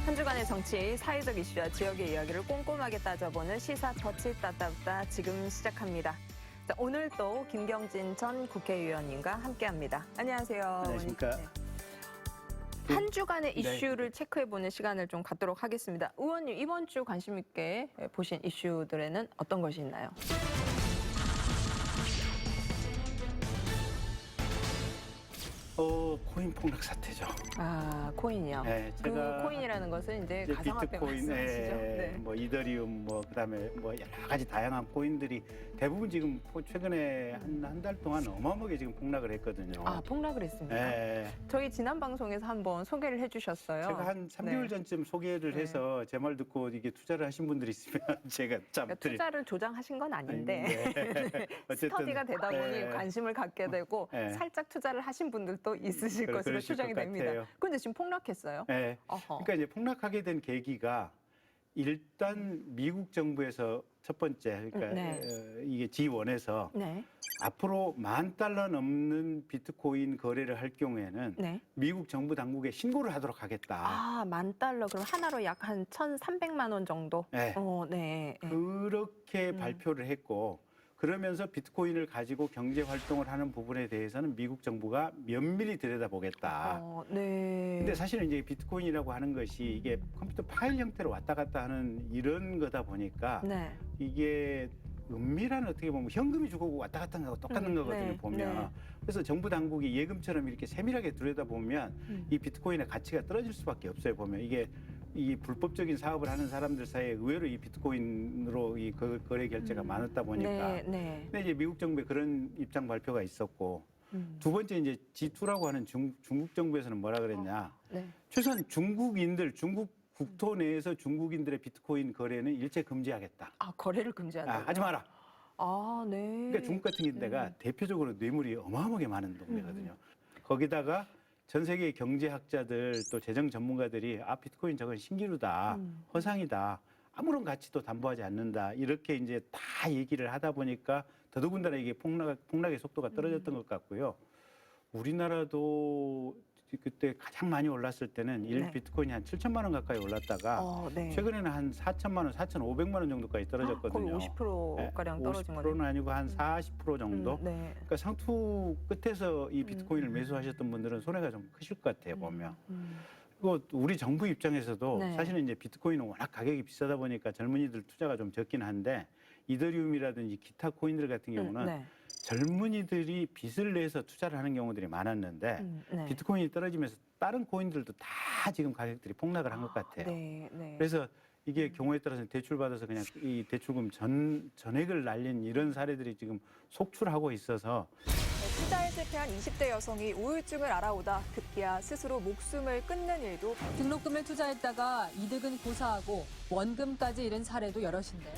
한 주간의 정치, 사회적 이슈와 지역의 이야기를 꼼꼼하게 따져보는 시사 터치 따따따 지금 시작합니다. 자, 오늘 또 김경진 전 국회의원님과 함께합니다. 안녕하세요. 안녕하십니까. 네. 한 주간의 이슈를 체크해보는 시간을 좀 갖도록 하겠습니다. 의원님, 이번 주 관심 있게 보신 이슈들에는 어떤 것이 있나요? 코인 폭락 사태죠. 아, 코인이요. 네, 제가 그 코인이라는 것은 이제 가상화폐 비트코인, 말씀하시죠? 네. 뭐 이더리움, 뭐 그다음에 뭐 여러 가지 다양한 코인들이 대부분 지금 최근에 한 달 동안 어마어마하게 지금 폭락을 했거든요. 아, 폭락을 했습니다. 네. 저희 지난 방송에서 한번 소개를 해주셨어요. 제가 한 3개월 네. 전쯤 소개를 네. 해서 제 말 듣고 이게 투자를 하신 분들이 있으면 제가 참 그러니까 투자를 조장하신 건 아닌데 네. 어쨌든 스터디가 되다 보니 네. 관심을 갖게 되고 네. 살짝 투자를 하신 분들도 있으실 것으로 그러실 추정이 것 됩니다. 같아요. 그런데 지금 폭락했어요? 네. 어허. 그러니까 이제 폭락하게 된 계기가 일단 미국 정부에서 첫 번째, 그러니까 네. 이게 G1에서 네. 앞으로 $10,000 넘는 비트코인 거래를 할 경우에는 네. 미국 정부 당국에 신고를 하도록 하겠다. 아, $10,000. 그럼 하나로 약 한 1,300만 원 정도? 네. 네. 그렇게 발표를 했고, 그러면서 비트코인을 가지고 경제 활동을 하는 부분에 대해서는 미국 정부가 면밀히 들여다보겠다. 네. 근데 사실은 이제 비트코인이라고 하는 것이 이게 컴퓨터 파일 형태로 왔다 갔다 하는 이런 거다 보니까 네. 이게 은밀한 어떻게 보면 현금이 주고 왔다 갔다 하는 거하고 똑같은 거거든요, 네, 보면. 네. 그래서 정부 당국이 예금처럼 이렇게 세밀하게 들여다보면 이 비트코인의 가치가 떨어질 수밖에 없어요, 보면. 이게 이 불법적인 사업을 하는 사람들 사이에 의외로 이 비트코인으로 이 거래 결제가 많았다 보니까. 네. 네. 근데 이제 미국 정부에 그런 입장 발표가 있었고, 두 번째 이제 G2라고 하는 중국 정부에서는 뭐라 그랬냐. 네. 최소한 중국인들, 중국 국토 내에서 중국인들의 비트코인 거래는 일체 금지하겠다. 아, 거래를 금지한다. 하지 마라. 아, 네. 그러니까 중국 같은 데가 대표적으로 뇌물이 어마어마하게 많은 동네거든요. 거기다가 전 세계의 경제학자들 또 재정 전문가들이 비트코인 저건 신기루다, 허상이다, 아무런 가치도 담보하지 않는다 이렇게 이제 다 얘기를 하다 보니까 더더군다나 이게 폭락의 속도가 떨어졌던 것 같고요. 우리나라도 그때 가장 많이 올랐을 때는 네. 비트코인이 한 7천만 원 가까이 올랐다가 네. 최근에는 한 4천만 원, 4,500만 원 정도까지 떨어졌거든요. 거의 50%가량 떨어진 거네요. 50%는 아니고 한 40% 정도. 네. 그러니까 상투 끝에서 이 비트코인을 매수하셨던 분들은 손해가 좀 크실 것 같아요, 보면. 그리고 우리 정부 입장에서도 네. 사실은 이제 비트코인은 워낙 가격이 비싸다 보니까 젊은이들 투자가 좀 적긴 한데 이더리움이라든지 기타 코인들 같은 경우는 네. 젊은이들이 빚을 내서 투자를 하는 경우들이 많았는데 네. 비트코인이 떨어지면서 다른 코인들도 다 지금 가격들이 폭락을 한 것 같아요. 네. 네. 그래서 이게 경우에 따라서는 대출받아서 그냥 이 대출금 전액을 날린 이런 사례들이 지금 속출하고 있어서 투자에 실패한 20대 여성이 우울증을 알아오다 급기야 스스로 목숨을 끊는 일도 등록금을 투자했다가 이득은 고사하고 원금까지 잃은 사례도 여럿인데요.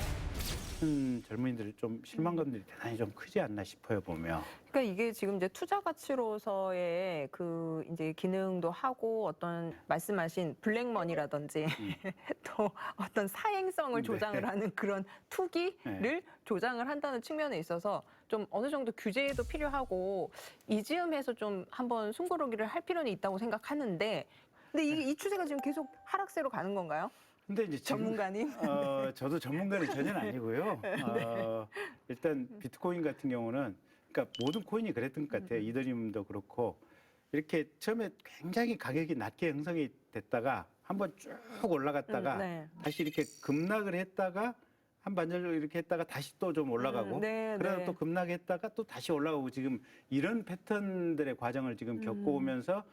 젊은이들 좀 실망감들이 대단히 좀 크지 않나 싶어요, 보면. 그러니까 이게 지금 이제 투자 가치로서의 그 이제 기능도 하고 어떤 말씀하신 블랙머니라든지 또 어떤 사행성을 조장을 하는 그런 투기를 조장을 한다는 측면에 있어서 좀 어느 정도 규제도 필요하고 이즈음해서 좀 한번 숨고르기를 할 필요는 있다고 생각하는데 근데 이 추세가 지금 계속 하락세로 가는 건가요? 근데 이제 전문가님? 저도 전문가는 전혀 아니고요. 일단 비트코인 같은 경우는 그러니까 모든 코인이 그랬던 것 같아요. 이더리움도 그렇고 이렇게 처음에 굉장히 가격이 낮게 형성이 됐다가 한번 쭉 올라갔다가 네. 다시 이렇게 급락을 했다가 한 반절 이렇게 했다가 다시 또 좀 올라가고 네, 그러다 네. 또 급락했다가 또 다시 올라가고 지금 이런 패턴들의 과정을 지금 겪어오면서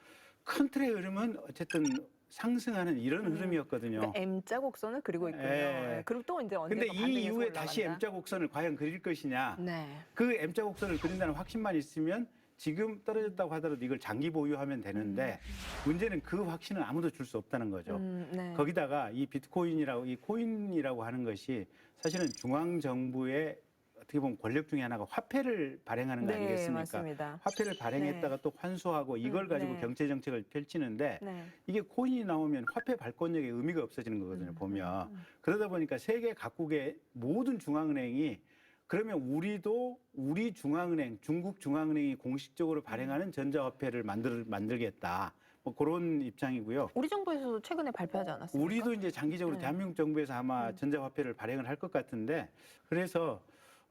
큰 틀의 흐름은 어쨌든 상승하는 이런 흐름이었거든요. 그러니까 M자 곡선을 그리고 있군요. 네. 그리고 또 이제 근데 언젠가 이 반등해서 이후에 다시 올라간다. M자 곡선을 과연 그릴 것이냐. 네. 그 M자 곡선을 그린다는 확신만 있으면 지금 떨어졌다고 하더라도 이걸 장기 보유하면 되는데 문제는 그 확신은 아무도 줄 수 없다는 거죠. 네. 거기다가 이 비트코인이라고 이 코인이라고 하는 것이 사실은 중앙 정부의 어떻게 보면 권력 중에 하나가 화폐를 발행하는 거 네, 아니겠습니까? 맞습니다. 화폐를 발행했다가 또 환수하고 이걸 가지고 네. 경제 정책을 펼치는데 네. 이게 코인이 나오면 화폐 발권력의 의미가 없어지는 거거든요, 보면. 그러다 보니까 세계 각국의 모든 중앙은행이 그러면 우리도 우리 중앙은행, 중국 중앙은행이 공식적으로 발행하는 전자화폐를 만들겠다. 뭐 그런 입장이고요. 우리 정부에서도 최근에 발표하지 않았습니까? 우리도 이제 장기적으로 네. 대한민국 정부에서 아마 전자화폐를 발행을 할 것 같은데, 그래서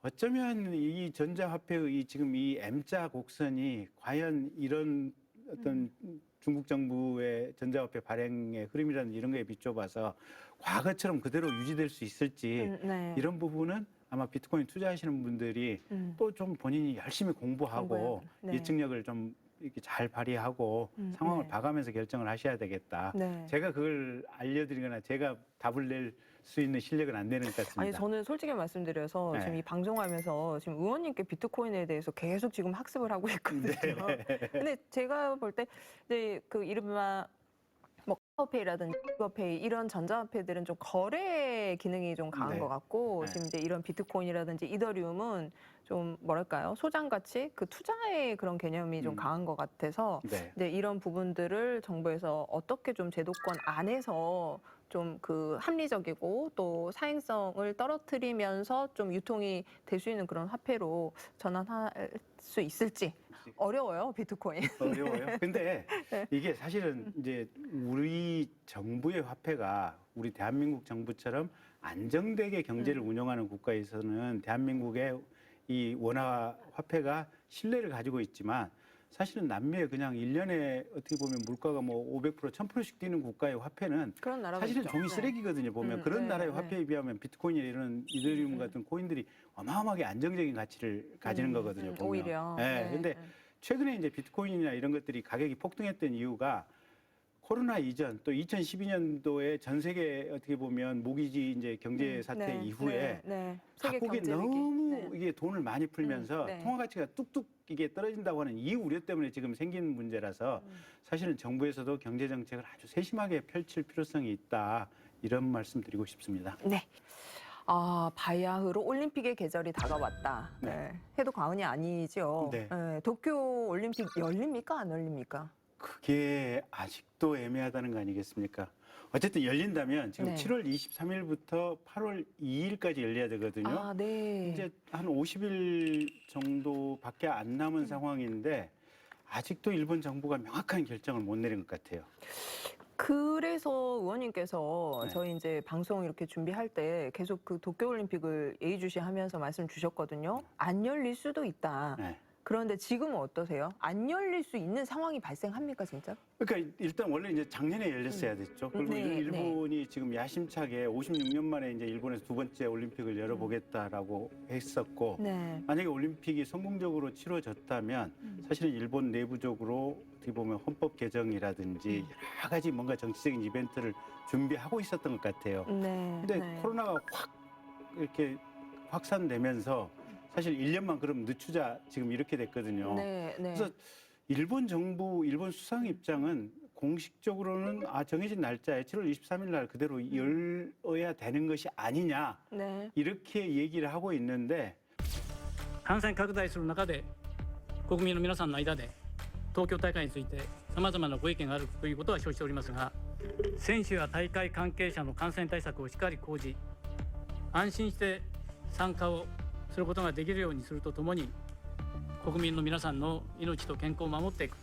어쩌면 이 전자화폐의 지금 이 M자 곡선이 과연 이런 어떤 중국 정부의 전자화폐 발행의 흐름이라는 이런 거에 비춰봐서 과거처럼 그대로 유지될 수 있을지 네. 이런 부분은 아마 비트코인 투자하시는 분들이 또 좀 본인이 열심히 공부하고 네. 예측력을 좀 이렇게 잘 발휘하고 상황을 네. 봐가면서 결정을 하셔야 되겠다. 네. 제가 그걸 알려드리거나 제가 답을 낼 수 있는 실력은 안 되는 것 같습니다. 아니 저는 솔직히 말씀드려서 네. 지금 이 방송하면서 지금 의원님께 비트코인에 대해서 계속 지금 학습을 하고 있거든요. 네. 근데 제가 볼 때 이제 그 이른바 뭐 카카오페이라든지 구글페이 이런 전자화폐들은 좀 거래 기능이 좀 강한 네. 것 같고 네. 지금 이제 이런 비트코인이라든지 이더리움은 좀 뭐랄까요 소장 가치 그 투자의 그런 개념이 좀 강한 것 같아서 네. 네, 이런 부분들을 정부에서 어떻게 좀 제도권 안에서 좀 그 합리적이고 또 사행성을 떨어뜨리면서 좀 유통이 될 수 있는 그런 화폐로 전환할 수 있을지 어려워요 비트코인. 어려워요. 근데 네. 이게 사실은 이제 우리 정부의 화폐가 우리 대한민국 정부처럼 안정되게 경제를 운영하는 국가에서는 대한민국의 이 원화 화폐가 신뢰를 가지고 있지만 사실은 남미에 그냥 1년에 어떻게 보면 물가가 뭐 500%, 1000%씩 뛰는 국가의 화폐는 그런 나라가 사실은 있죠. 종이 네. 쓰레기거든요. 보면 그런 네, 나라의 네. 화폐에 비하면 비트코인이나 이런 이더리움 같은 코인들이 어마어마하게 안정적인 가치를 가지는 거거든요. 보면. 오히려. 네. 네. 근데 최근에 이제 비트코인이나 이런 것들이 가격이 폭등했던 이유가 코로나 이전 또 2012년도에 전 세계 어떻게 보면 모기지 이제 경제 사태 네, 이후에 네. 세계 각국이 경제 위기. 너무 네. 이게 돈을 많이 풀면서 네. 통화 가치가 뚝뚝 이게 떨어진다고 하는 이 우려 때문에 지금 생긴 문제라서 사실은 정부에서도 경제 정책을 아주 세심하게 펼칠 필요성이 있다 이런 말씀드리고 싶습니다. 네. 아, 바야흐로 올림픽의 계절이 다가왔다. 네. 네. 해도 과언이 아니죠. 네. 도쿄 올림픽 열립니까? 안 열립니까? 그게 아직도 애매하다는 거 아니겠습니까? 어쨌든 열린다면 지금 네. 7월 23일부터 8월 2일까지 열려야 되거든요. 아, 네. 이제 한 50일 정도밖에 안 남은 상황인데 아직도 일본 정부가 명확한 결정을 못 내린 것 같아요. 그래서 의원님께서 네. 저희 이제 방송 이렇게 준비할 때 계속 그 도쿄올림픽을 예의주시하면서 말씀 주셨거든요. 안 열릴 수도 있다. 네. 그런데 지금은 어떠세요? 안 열릴 수 있는 상황이 발생합니까, 진짜? 그러니까 일단 원래 이제 작년에 열렸어야 됐죠. 그리고 네, 일본이 지금 야심차게 56년 만에 이제 일본에서 두 번째 올림픽을 열어보겠다라고 했었고 네. 만약에 올림픽이 성공적으로 치러졌다면 사실은 일본 내부적으로 어떻게 보면 헌법 개정이라든지 여러 가지 뭔가 정치적인 이벤트를 준비하고 있었던 것 같아요. 네. 근데 네. 코로나가 확 이렇게 확산되면서 사실 1년만 그럼 늦추자 지금 이렇게 됐거든요. 네, 네. 그래서 일본 정부, 일본 수상 입장은 공식적으로는 정해진 날짜에 7월 23일 날 그대로 열어야 되는 것이 아니냐 네. 이렇게 얘기를 하고 있는데 感染拡大する中で国民の皆さんの間で東京大会についてさまざまなご意見があるということは承知しておりますが、選手や大会関係者の感染対策をしっかり講じ、安心して参加をすることができるようにするとともに、国民の皆さんの命と健康を守っていく、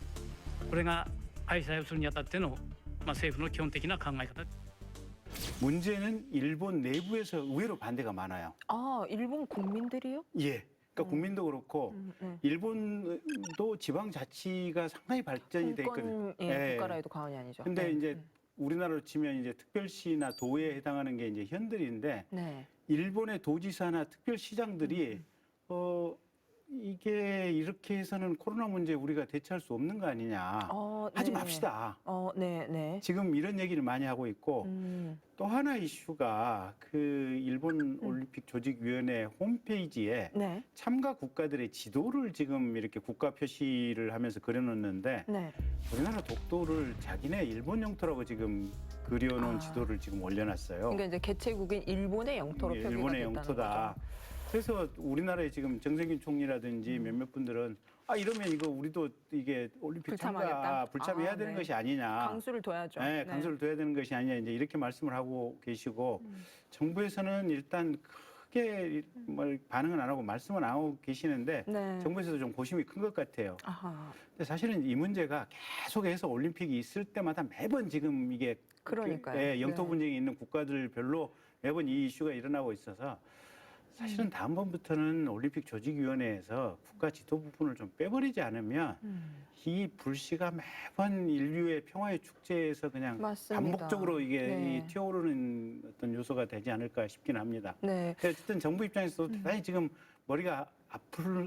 これが開催をするにあたっての、政府の基本的な考え方です。 문제는 일본 내부에서 의외로 반대가 많아요. 아, 일본 국민들이요? 예. 그러니까 국민도 그렇고 네. 일본도 지방자치가 상당히 발전이 돼 있거든요. 예. 국가라해도 과언이 아니죠. 근데 네. 이제 우리나라로 치면 이제 특별시나 도에 해당하는 게 이제 현들인데 네. 일본의 도지사나 특별시장들이 이게 이렇게 해서는 코로나 문제 우리가 대처할 수 없는 거 아니냐. 하지 네. 맙시다. 네, 네. 지금 이런 얘기를 많이 하고 있고 또 하나 이슈가 그 일본 올림픽 조직위원회 홈페이지에 네. 참가 국가들의 지도를 지금 이렇게 국가 표시를 하면서 그려놓는데 네. 우리나라 독도를 자기네 일본 영토라고 지금 그려놓은 지도를 지금 올려놨어요. 그러니까 이제 개최국인 일본의 영토로 표기가 일본의 됐다는 영토다. 거죠. 그래서 우리나라에 지금 정세균 총리라든지 몇몇 분들은 이러면 이거 우리도 이게 올림픽 불참하겠다? 불참해야 되는 네. 것이 아니냐. 강수를 둬야죠. 네, 강수를 둬야 되는 것이 아니냐. 이제 이렇게 말씀을 하고 계시고 정부에서는 일단 크게 뭘 반응은 안 하고 말씀은 안 하고 계시는데 네. 정부에서도 좀 고심이 큰 것 같아요. 아하. 근데 사실은 이 문제가 계속해서 올림픽이 있을 때마다 매번 지금 이게 그러니까요. 예, 영토 네. 분쟁이 있는 국가들별로 매번 이 이슈가 일어나고 있어서 사실은 다음번부터는 올림픽 조직위원회에서 국가 지도 부분을 좀 빼버리지 않으면 이 불씨가 매번 인류의 평화의 축제에서 그냥 맞습니다. 반복적으로 이게 네. 이 튀어오르는 어떤 요소가 되지 않을까 싶긴 합니다. 네. 근데 어쨌든 정부 입장에서도 대단히 지금 머리가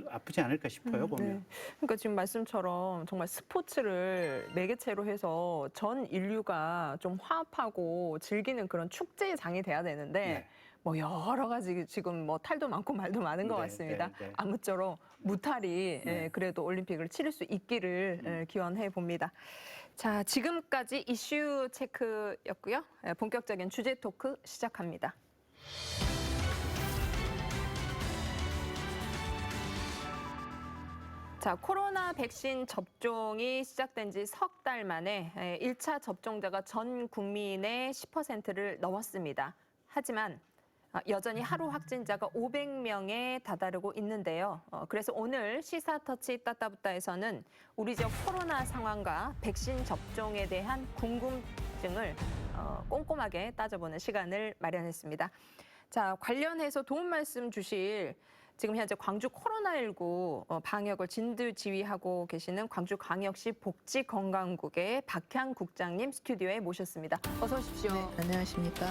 아프지 않을까 싶어요, 보면. 네. 그러니까 지금 말씀처럼 정말 스포츠를 매개체로 해서 전 인류가 좀 화합하고 즐기는 그런 축제의 장이 돼야 되는데 네. 뭐 여러 가지 지금 뭐 탈도 많고 말도 많은 것 네, 같습니다. 네, 네. 아무쪼록 무탈이 네. 그래도 올림픽을 치를 수 있기를 기원해 봅니다. 자, 지금까지 이슈 체크였고요. 본격적인 주제 토크 시작합니다. 자, 코로나 백신 접종이 시작된 지 석 달 만에 1차 접종자가 전 국민의 10%를 넘었습니다. 하지만 여전히 하루 확진자가 500명에 다다르고 있는데요. 그래서 오늘 시사터치 따따부따에서는 우리 지역 코로나 상황과 백신 접종에 대한 궁금증을 꼼꼼하게 따져보는 시간을 마련했습니다. 자, 관련해서 도움 말씀 주실 지금 현재 광주 코로나19 방역을 진두지휘하고 계시는 광주광역시 복지건강국의 박향 국장님 스튜디오에 모셨습니다. 어서 오십시오. 네, 안녕하십니까.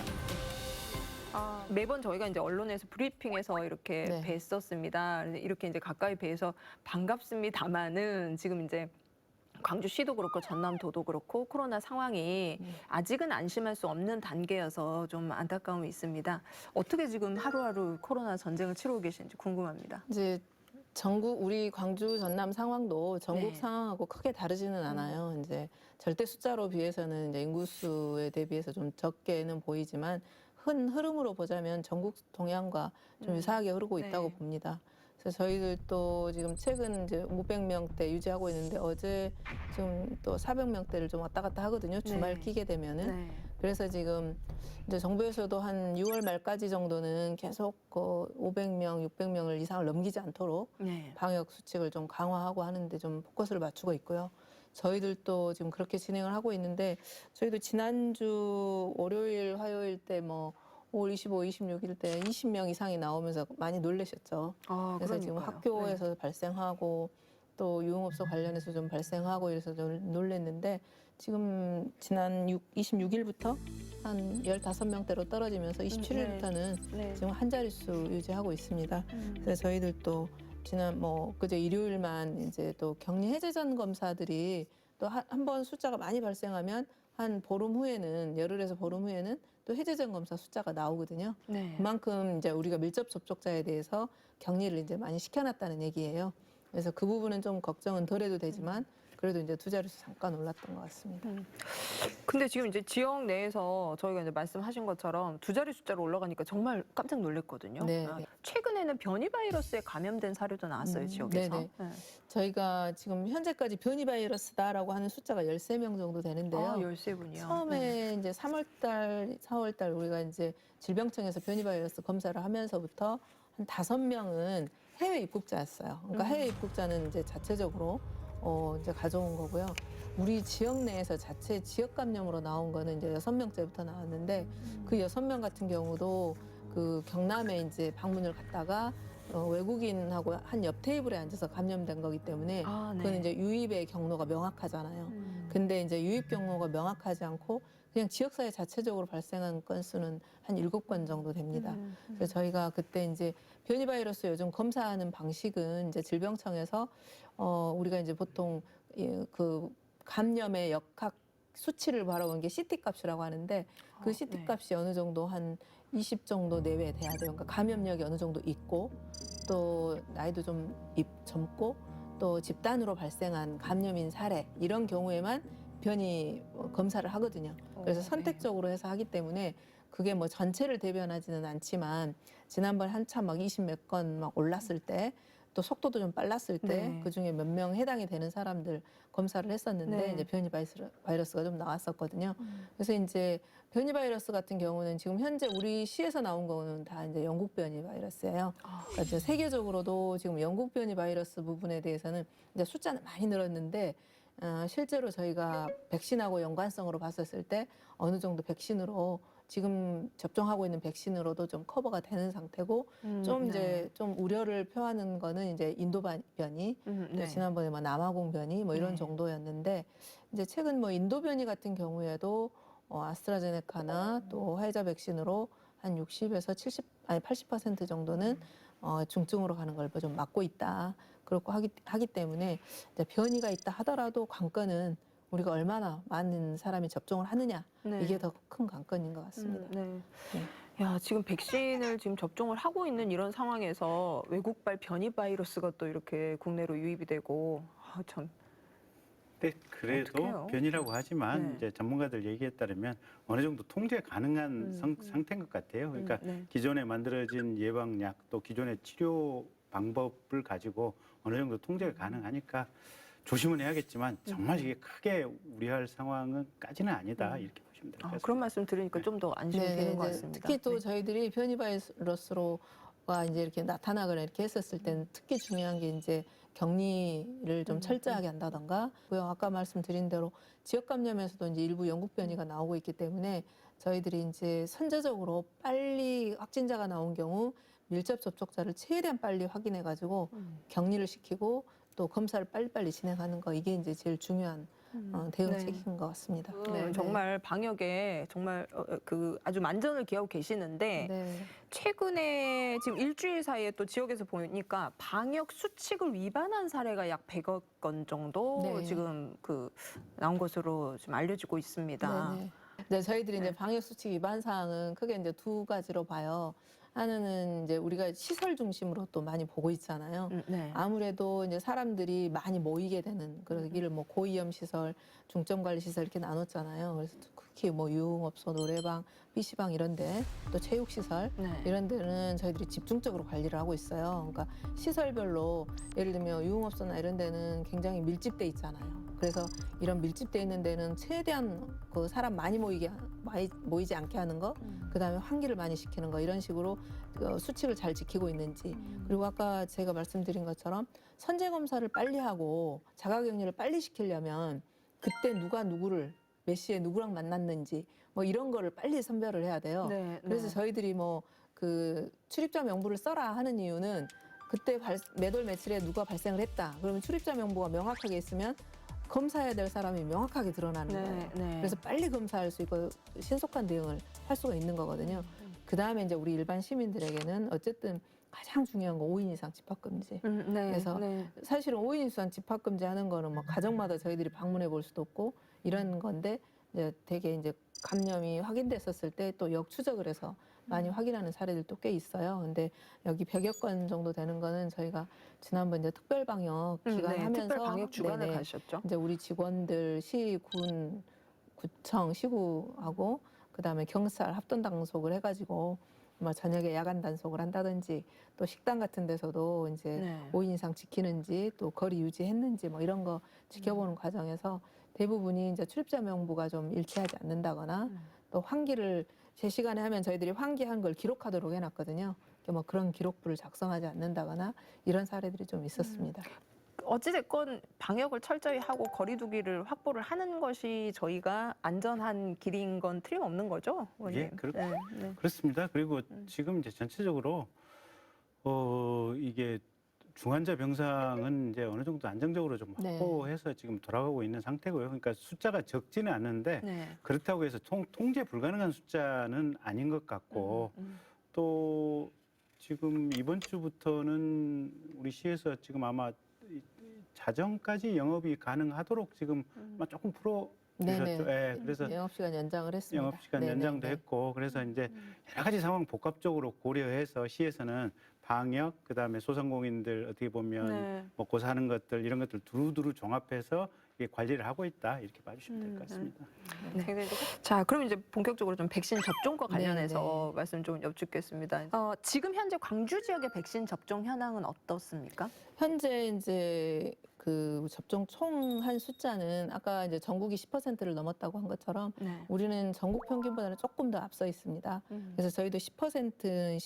매번 저희가 이제 언론에서 브리핑에서 이렇게 네. 뵀었습니다. 이렇게 이제 가까이 뵈서 반갑습니다만은 지금 이제 광주시도 그렇고 전남도도 그렇고 코로나 상황이 아직은 안심할 수 없는 단계여서 좀 안타까움이 있습니다. 어떻게 지금 하루하루 코로나 전쟁을 치르고 계신지 궁금합니다. 이제 전국 우리 광주 전남 상황도 전국 네. 상황하고 크게 다르지는 않아요. 이제 절대 숫자로 비해서는 이제 인구수에 대비해서 좀 적게는 보이지만 흐름으로 보자면 전국 동향과 좀 유사하게 흐르고 네. 있다고 봅니다. 그래서 저희들도 지금 최근 이제 500명대 유지하고 있는데 어제 지금 또 400명대를 좀 왔다 갔다 하거든요. 주말 네. 끼게 되면은. 네. 그래서 지금 이제 정부에서도 한 6월 말까지 정도는 계속 500명, 600명을 이상을 넘기지 않도록 네. 방역 수칙을 좀 강화하고 하는데 좀 포커스를 맞추고 있고요. 저희들도 지금 그렇게 진행을 하고 있는데 저희도 지난주 월요일, 화요일 때 뭐 5월 25, 26일 때 20명 이상이 나오면서 많이 놀라셨죠. 그래서 지금 그러니까요. 학교에서 발생하고 또 유흥업소 관련해서 좀 발생하고 이래서 좀 놀랬는데 지금 지난 26일부터 한 15명대로 떨어지면서 27일부터는 네. 지금 한 자릿수 유지하고 있습니다. 그래서 저희들도 지난 그제 일요일만 이제 또 격리 해제 전 검사들이 또 한 번 숫자가 많이 발생하면 한 보름 후에는 열흘에서 보름 후에는 또 해제 전 검사 숫자가 나오거든요. 네. 그만큼 이제 우리가 밀접 접촉자에 대해서 격리를 이제 많이 시켜놨다는 얘기예요. 그래서 그 부분은 좀 걱정은 덜해도 되지만 그래도 이제 두 자릿수 잠깐 올랐던 것 같습니다. 근데 지금 이제 지역 내에서 저희가 이제 말씀하신 것처럼 두 자리 숫자로 올라가니까 정말 깜짝 놀랐거든요. 네, 아, 네. 최근에는 변이 바이러스에 감염된 사례도 나왔어요, 지역에서. 네네. 저희가 지금 현재까지 변이 바이러스다라고 하는 숫자가 13명 정도 되는데요. 13분이요. 처음에 이제 3월달, 4월달 우리가 이제 질병청에서 변이 바이러스 검사를 하면서부터 한 5명은 해외 입국자였어요. 그러니까 해외 입국자는 이제 자체적으로 이제 가져온 거고요. 우리 지역 내에서 자체 지역 감염으로 나온 거는 이제 6명째부터 나왔는데 그 6명 같은 경우도 그 경남에 이제 방문을 갔다가 외국인하고 한 옆 테이블에 앉아서 감염된 거기 때문에 네. 그건 이제 유입의 경로가 명확하잖아요. 근데 이제 유입 경로가 명확하지 않고 그냥 지역사회 자체적으로 발생한 건수는 한 7건 정도 됩니다. 그래서 저희가 그때 이제 변이 바이러스 요즘 검사하는 방식은 이제 질병청에서 우리가 이제 보통 그 감염의 역학 수치를 바라보는 게 CT 값이라고 하는데 그 CT 값이 어느 정도 한 20 정도 내외 돼야 돼요. 그러니까 감염력이 어느 정도 있고 또 나이도 좀 젊고 또 집단으로 발생한 감염인 사례 이런 경우에만 변이 검사를 하거든요. 그래서 선택적으로 해서 하기 때문에 그게 뭐 전체를 대변하지는 않지만 지난번 한참 막 20 몇 건 막 올랐을 때 또 속도도 좀 빨랐을 때 네. 그중에 몇 명 해당이 되는 사람들 검사를 했었는데 네. 이제 변이 바이러스가 좀 나왔었거든요. 그래서 이제 변이 바이러스 같은 경우는 지금 현재 우리 시에서 나온 거는 다 이제 영국 변이 바이러스예요. 그러니까 이제 세계적으로도 지금 영국 변이 바이러스 부분에 대해서는 이제 숫자는 많이 늘었는데 실제로 저희가 백신하고 연관성으로 봤었을 때 어느 정도 백신으로 지금 접종하고 있는 백신으로도 좀 커버가 되는 상태고 좀 네. 이제 좀 우려를 표하는 거는 이제 인도 변이 또 네. 지난번에 뭐 남아공 변이 뭐 이런 네. 정도였는데 이제 최근 뭐 인도 변이 같은 경우에도 아스트라제네카나 또 화이자 백신으로 한 60에서 70 아니 80% 정도는 중증으로 가는 걸 좀 막고 있다. 그렇고 하기 때문에 이제 변이가 있다 하더라도 관건은 우리가 얼마나 많은 사람이 접종을 하느냐 네. 이게 더 큰 관건인 것 같습니다. 네. 야, 지금 백신을 지금 접종을 하고 있는 이런 상황에서 외국발 변이 바이러스가 또 이렇게 국내로 유입이 되고 참. 근데 그래도 어떡해요? 변이라고 하지만 네. 이제 전문가들 얘기에 따르면 어느 정도 통제 가능한 상태인 것 같아요. 그러니까 네. 기존에 만들어진 예방약 또 기존의 치료 방법을 가지고 어느 정도 통제가 가능하니까 조심은 해야겠지만 정말 이게 크게 우려할 상황은까지는 아니다 이렇게 보시면 될 것 같습니다. 그런 말씀 들으니까 좀 더 안심이 네, 되는 것 이제 같습니다. 특히 또 네. 저희들이 변이 바이러스로가 이제 이렇게 나타나거나 이렇게 했었을 때는 특히 중요한 게 이제 격리를 좀 철저하게 한다던가, 아까 말씀드린 대로 지역 감염에서도 이제 일부 영국 변이가 나오고 있기 때문에 저희들이 이제 선제적으로 빨리 확진자가 나온 경우 밀접 접촉자를 최대한 빨리 확인해 가지고 격리를 시키고 또 검사를 빨리빨리 진행하는 거, 이게 이제 제일 중요한 대응책인 것 같습니다. 네, 정말 방역에 정말 그 아주 만전을 기하고 계시는데 네. 최근에 지금 일주일 사이에 또 지역에서 보니까 방역 수칙을 위반한 사례가 약 100여 건 정도 네. 지금 그 나온 것으로 좀 알려지고 있습니다. 네네. 네, 저희들이 이제 방역 수칙 위반 사항은 크게 이제 두 가지로 봐요. 하나는 이제 우리가 시설 중심으로 또 많이 보고 있잖아요. 네. 아무래도 이제 사람들이 많이 모이게 되는 그러기를 뭐 고위험 시설, 중점 관리 시설 이렇게 나눴잖아요. 그래서 특히 뭐 유흥업소, 노래방, PC방 이런데 또 체육 시설 네. 이런 데는 저희들이 집중적으로 관리를 하고 있어요. 그러니까 시설별로 예를 들면 유흥업소나 이런 데는 굉장히 밀집돼 있잖아요. 그래서 이런 밀집돼 있는 데는 최대한 그 사람 많이 모이지 않게 하는 거, 그다음에 환기를 많이 시키는 거, 이런 식으로 그 수칙을 잘 지키고 있는지. 그리고 아까 제가 말씀드린 것처럼 선제 검사를 빨리 하고 자가격리를 빨리 시키려면 그때 누가 누구를 몇 시에 누구랑 만났는지 뭐 이런 거를 빨리 선별을 해야 돼요. 네. 그래서 저희들이 뭐 그 출입자 명부를 써라 하는 이유는 그때 몇 월 며칠에 누가 발생을 했다. 그러면 출입자 명부가 명확하게 있으면 검사해야 될 사람이 명확하게 드러나는 거예요. 네. 그래서 빨리 검사할 수 있고 신속한 대응을 할 수가 있는 거거든요. 그 다음에 이제 우리 일반 시민들에게는 어쨌든 가장 중요한 거 5인 이상 집합금지. 네. 그래서 사실은 5인 이상 집합금지 하는 거는 뭐 가정마다 저희들이 방문해 볼 수도 없고 이런 건데, 이제 되게 이제 감염이 확인됐었을 때 또 역추적을 해서 많이 확인하는 사례들도 꽤 있어요. 근데 여기 100여 건 정도 되는 거는 저희가 지난번 이제 특별 방역 기간 네, 하면서 특별 방역 주간을 네네. 가셨죠. 이제 우리 직원들 시, 군, 구청, 시구하고 그다음에 경찰 합동 단속을 해가지고 뭐 저녁에 야간 단속을 한다든지 또 식당 같은 데서도 이제 네. 5인 이상 지키는지 또 거리 유지했는지 뭐 이런 거 지켜보는 과정에서 대부분이 이제 출입자 명부가 좀 일치하지 않는다거나 또 환기를 제 시간에 하면 저희들이 환기한 걸 기록하도록 해놨거든요. 뭐 그런 기록부를 작성하지 않는다거나 이런 사례들이 좀 있었습니다. 어찌됐건 방역을 철저히 하고 거리두기를 확보를 하는 것이 저희가 안전한 길인 건 틀림없는 거죠, 의원님? 예, 네. 그렇습니다. 그리고 지금 이제 전체적으로 이게 중환자 병상은 이제 어느 정도 안정적으로 좀 네. 확보해서 지금 돌아가고 있는 상태고요. 그러니까 숫자가 적지는 않는데 네. 그렇다고 해서 통제 불가능한 숫자는 아닌 것 같고, 또 지금 이번 주부터는 우리 시에서 지금 아마 자정까지 영업이 가능하도록 지금 아마 조금 풀어주셨죠. 예, 그래서 영업시간 연장을 했습니다. 영업시간 네네네. 연장도 했고, 그래서 이제 여러 가지 상황 복합적으로 고려해서 시에서는 방역, 그다음에 소상공인들 어떻게 보면 네. 먹고 사는 것들 이런 것들 두루두루 종합해서 이게 관리를 하고 있다 이렇게 봐주시면 될 것 같습니다. 네. 자, 그럼 이제 본격적으로 좀 백신 접종과 관련해서 말씀 좀 여쭙겠습니다. 지금 현재 광주 지역의 백신 접종 현황은 어떻습니까? 현재 이제 그 접종 총 한 숫자는 아까 이제 전국이 10%를 넘었다고 한 것처럼 네. 우리는 전국 평균보다는 조금 더 앞서 있습니다. 그래서 저희도 10%는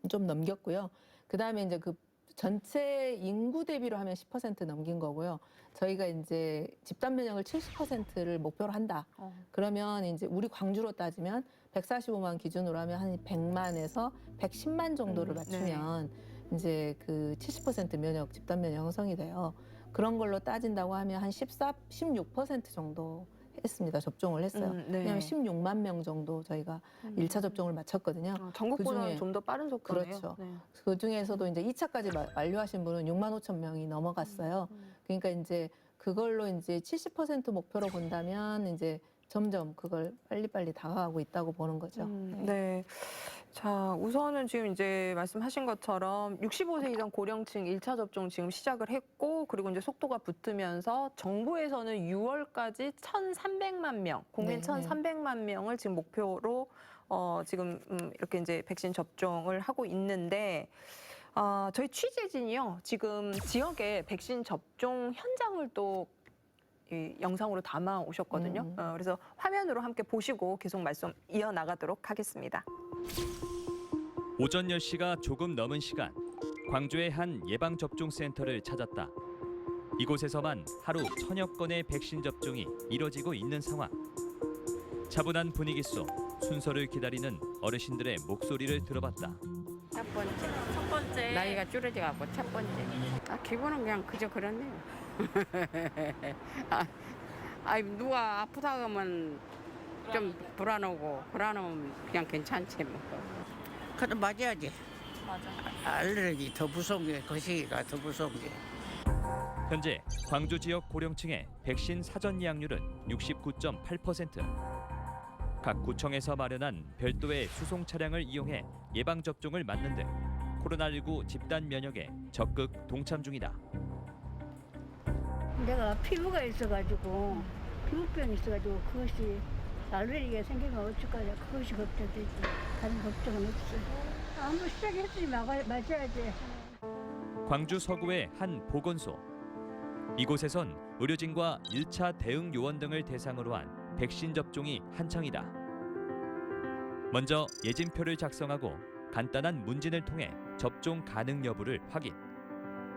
좀 넘겼고요. 그 다음에 이제 그 전체 인구 대비로 하면 10% 넘긴 거고요. 저희가 이제 집단 면역을 70%를 목표로 한다. 그러면 이제 우리 광주로 따지면 145만 기준으로 하면 한 100만에서 110만 정도를 맞추면 이제 그 70% 면역, 집단 면역 형성이 돼요. 그런 걸로 따진다고 하면 한 16% 정도 했습니다. 접종을 했어요. 왜냐하면 16만 명 정도 저희가 1차 접종을 마쳤거든요. 전국보다는 그중에- 좀 더 빠른 속도네요. 그렇죠. 네. 그 중에서도 이제 2차까지 완료하신 분은 6만 5천 명이 넘어갔어요. 그러니까 이제 그걸로 이제 70% 목표로 본다면 이제 점점 그걸 빨리빨리 다가가고 있다고 보는 거죠. 네. 자, 우선은 지금 이제 말씀하신 것처럼 65세 이상 고령층 1차 접종 지금 시작을 했고, 그리고 이제 속도가 붙으면서 정부에서는 6월까지 1,300만 명, 국민 네. 1,300만 명을 지금 목표로 지금 이렇게 이제 백신 접종을 하고 있는데, 저희 취재진이요, 지금 지역의 백신 접종 현장을 또 이 영상으로 담아 오셨거든요. 그래서 화면으로 함께 보시고 계속 말씀 이어나가도록 하겠습니다. 오전 10시가 조금 넘은 시간, 광주의 한 예방접종센터를 찾았다. 이곳에서만 하루 1000여 건의 백신 접종이 이뤄지고 있는 상황. 차분한 분위기 속 순서를 기다리는 어르신들의 목소리를 들어봤다. 첫 번째. 나이가 줄어져갖고 첫 번째. 기분은 그냥 그저 그렇네요. 누가 아프다 하면 좀 불안하고 불안하면 그냥 괜찮지 뭐. 그럼 맞아야지. 맞아. 알레르기 더 무서운 게 거시기가 더 무서운 게. 현재 광주 지역 고령층의 백신 사전 예약률은 69.8%. 각 구청에서 마련한 별도의 수송 차량을 이용해 예방 접종을 맞는 등 코로나19 집단 면역에 적극 동참 중이다. 내가 피부가 있어가지고 피부병이 있어가지고 그것이 알레르기가 생기면 어쩔 거야. 그것이 걱정되지. 다른 걱정은 없어. 한번 시작했으니 맞아야지. 광주 서구의 한 보건소. 이곳에선 의료진과 1차 대응 요원 등을 대상으로 한 백신 접종이 한창이다. 먼저 예진표를 작성하고 간단한 문진을 통해 접종 가능 여부를 확인.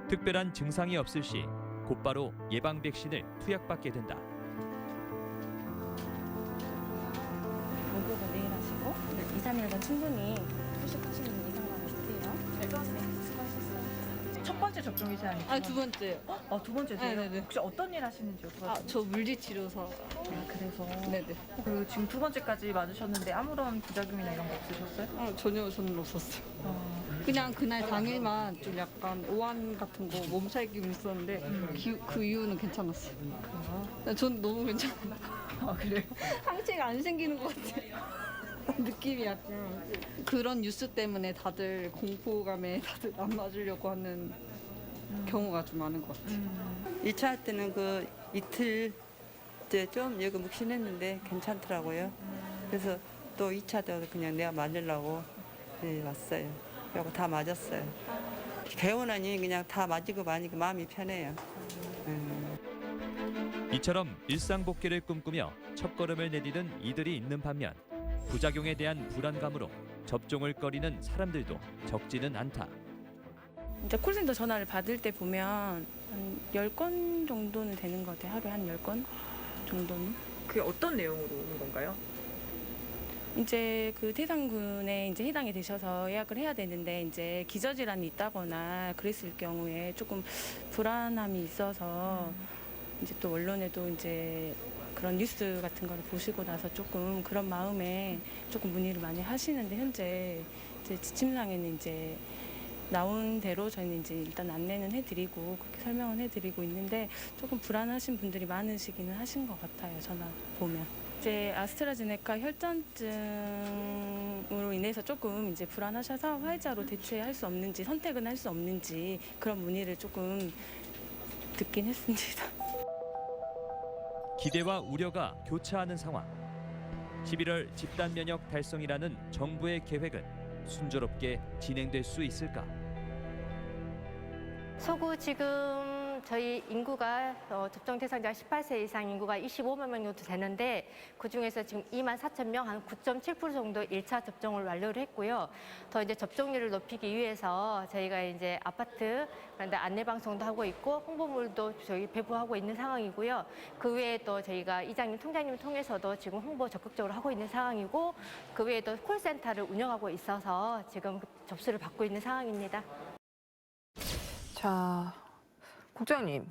특별한 증상이 없을 시 곧바로 예방 백신을 투약받게 된다. 목욕은 내일 하시고 2, 3일간 충분히 휴식하시는 분이 상관없으세요. 첫 번째 접종이지 않나요? 두 번째요. 두 번째세요? 네네네. 혹시 어떤 일 하시는지 여쭤봐도 저 물리치료사. 그래서 네네. 그 지금 두 번째까지 맞으셨는데 아무런 부작용이나 이런 거 없으셨어요? 저는 없었어요. 그냥 그날 당일만 좀 약간 오한 같은 거 몸살 기분 있었는데 그 이유는 괜찮았어요. 전 너무 괜찮아요. 그래요? 상체가 안 생기는 것 같아요. 느낌이 약간 그런 뉴스 때문에 다들 공포감에 다들 안 맞으려고 하는 경우가 좀 많은 것 같아요. 2차 할 때는 그 이틀 좀 여기 묵신했는데 괜찮더라고요. 그래서 또 2차 때도 그냥 내가 맞으려고 왔어요. 그리고 다 맞았어요. 배우나니 그냥 다 맞이고 마니까 마음이 편해요. 이처럼 일상 복귀를 꿈꾸며 첫걸음을 내디딘 이들이 있는 반면 부작용에 대한 불안감으로 접종을 꺼리는 사람들도 적지는 않다. 이제 콜센터 전화를 받을 때 보면 한 10건 정도는 되는 것 같아요. 하루에 한 10건 정도는. 그게 어떤 내용으로 오는 건가요? 이제 그 태산군에 이제 해당이 되셔서 예약을 해야 되는데 이제 기저질환이 있다거나 그랬을 경우에 조금 불안함이 있어서 이제 또 언론에도 이제 그런 뉴스 같은 거를 보시고 나서 조금 그런 마음에 조금 문의를 많이 하시는데 현재 이제 지침상에는 이제 나온 대로 저희는 이제 일단 안내는 해드리고 그렇게 설명은 해드리고 있는데 조금 불안하신 분들이 많으시기는 하신 것 같아요. 전화 보면. 이제 아스트라제네카 혈전증으로 인해서 조금 이제 불안하셔서 화이자로 대체할 수 없는지 선택은 할 수 없는지 그런 문의를 조금 듣긴 했습니다. 기대와 우려가 교차하는 상황. 11월 집단 면역 달성이라는 정부의 계획은 순조롭게 진행될 수 있을까? 서구 지금 저희 인구가 접종 대상자 18세 이상 인구가 25만 명 정도 되는데 그중에서 지금 2만 4천 명, 한 9.7% 정도 1차 접종을 완료를 했고요. 더 이제 접종률을 높이기 위해서 저희가 이제 아파트 그런데 안내 방송도 하고 있고 홍보물도 저희 배부하고 있는 상황이고요. 그 외에 또 저희가 이장님, 통장님 통해서도 지금 홍보 적극적으로 하고 있는 상황이고 그 외에 또 콜센터를 운영하고 있어서 지금 접수를 받고 있는 상황입니다. 자, 국장님,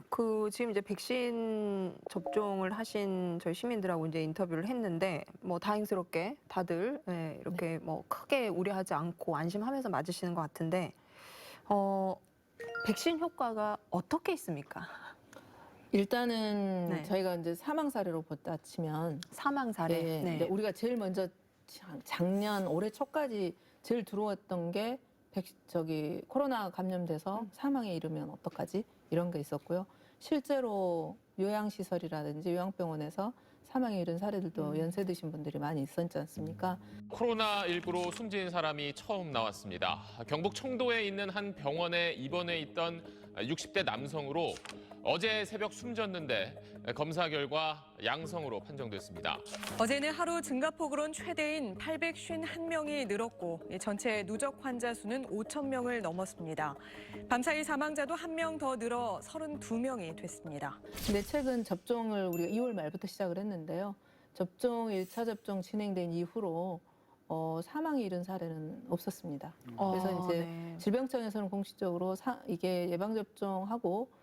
지금 이제 백신 접종을 하신 저희 시민들하고 이제 인터뷰를 했는데 뭐 다행스럽게 다들 이렇게 뭐 크게 우려하지 않고 안심하면서 맞으시는 것 같은데 백신 효과가 어떻게 있습니까? 일단은 네. 저희가 이제 사망 사례로 보다 치면 사망 사례. 네, 네. 근데 우리가 제일 먼저 작년 올해 초까지 제일 들어왔던 게 코로나 감염돼서 사망에 이르면 어떡하지? 이런 게 있었고요. 실제로 요양시설이라든지 요양병원에서 사망에 이른 사례들도 연세 드신 분들이 많이 있었지 않습니까? 코로나19로 숨진 사람이 처음 나왔습니다. 경북 청도에 있는 한 병원에 입원해 있던 60대 남성으로 어제 새벽 숨졌는데 검사 결과 양성으로 판정됐습니다. 어제는 하루 증가폭으론 최대인 851명이 늘었고 전체 누적 환자 수는 5,000명을 넘었습니다. 밤사이 사망자도 1명 더 늘어 32명이 됐습니다. 근데 최근 접종을 우리가 2월 말부터 시작을 했는데요. 1차 접종 진행된 이후로 사망에 이른 사례는 없었습니다. 그래서 이제 네. 질병청에서는 공식적으로 이게 예방접종하고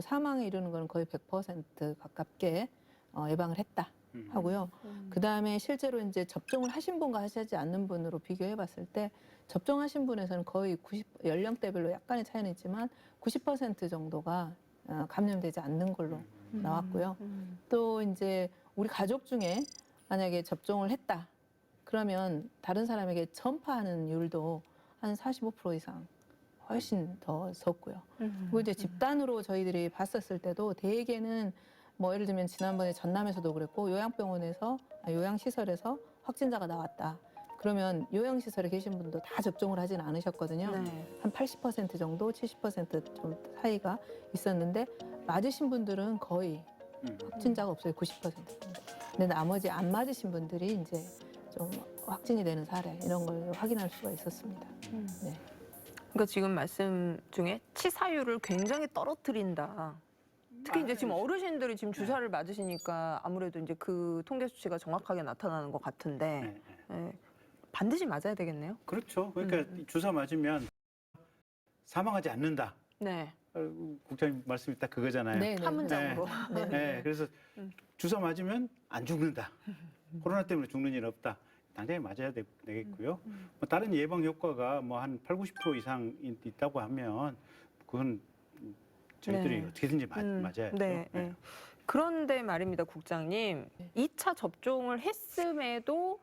사망에 이르는 건 거의 100% 가깝게 예방을 했다 하고요. 그다음에 실제로 이제 접종을 하신 분과 하시지 않는 분으로 비교해 봤을 때 접종하신 분에서는 거의 연령대별로 약간의 차이는 있지만 90% 정도가 감염되지 않는 걸로 나왔고요. 또 이제 우리 가족 중에 만약에 접종을 했다 그러면 다른 사람에게 전파하는 율도 한 45% 이상 훨씬 더 섰고요. 그리고 이제 집단으로 저희들이 봤었을 때도 대개는 뭐 예를 들면 지난번에 전남에서도 그랬고 요양시설에서 확진자가 나왔다. 그러면 요양시설에 계신 분도 다 접종을 하진 않으셨거든요. 네. 한 80% 정도, 70% 좀 사이가 있었는데 맞으신 분들은 거의 확진자가 없어요. 90%. 근데 나머지 안 맞으신 분들이 이제 좀 확진이 되는 사례 이런 걸 확인할 수가 있었습니다. 네. 그러니까 지금 말씀 중에 치사율을 굉장히 떨어뜨린다. 특히 이제 지금 어르신들이 지금 주사를 맞으시니까 아무래도 이제 그 통계 수치가 정확하게 나타나는 것 같은데 반드시 맞아야 되겠네요. 그렇죠. 그러니까 주사 맞으면 사망하지 않는다. 네. 국장님 말씀이 딱 그거잖아요. 네, 한 문장으로. 네, 그래서 주사 맞으면 안 죽는다. 코로나 때문에 죽는 일 없다. 당장에 맞아야 되겠고요. 뭐 다른 예방 효과가 뭐 한 80, 90% 이상 있다고 하면 그건 저희들이 어떻게든지 맞아야죠. 네. 그런데 말입니다, 국장님. 2차 접종을 했음에도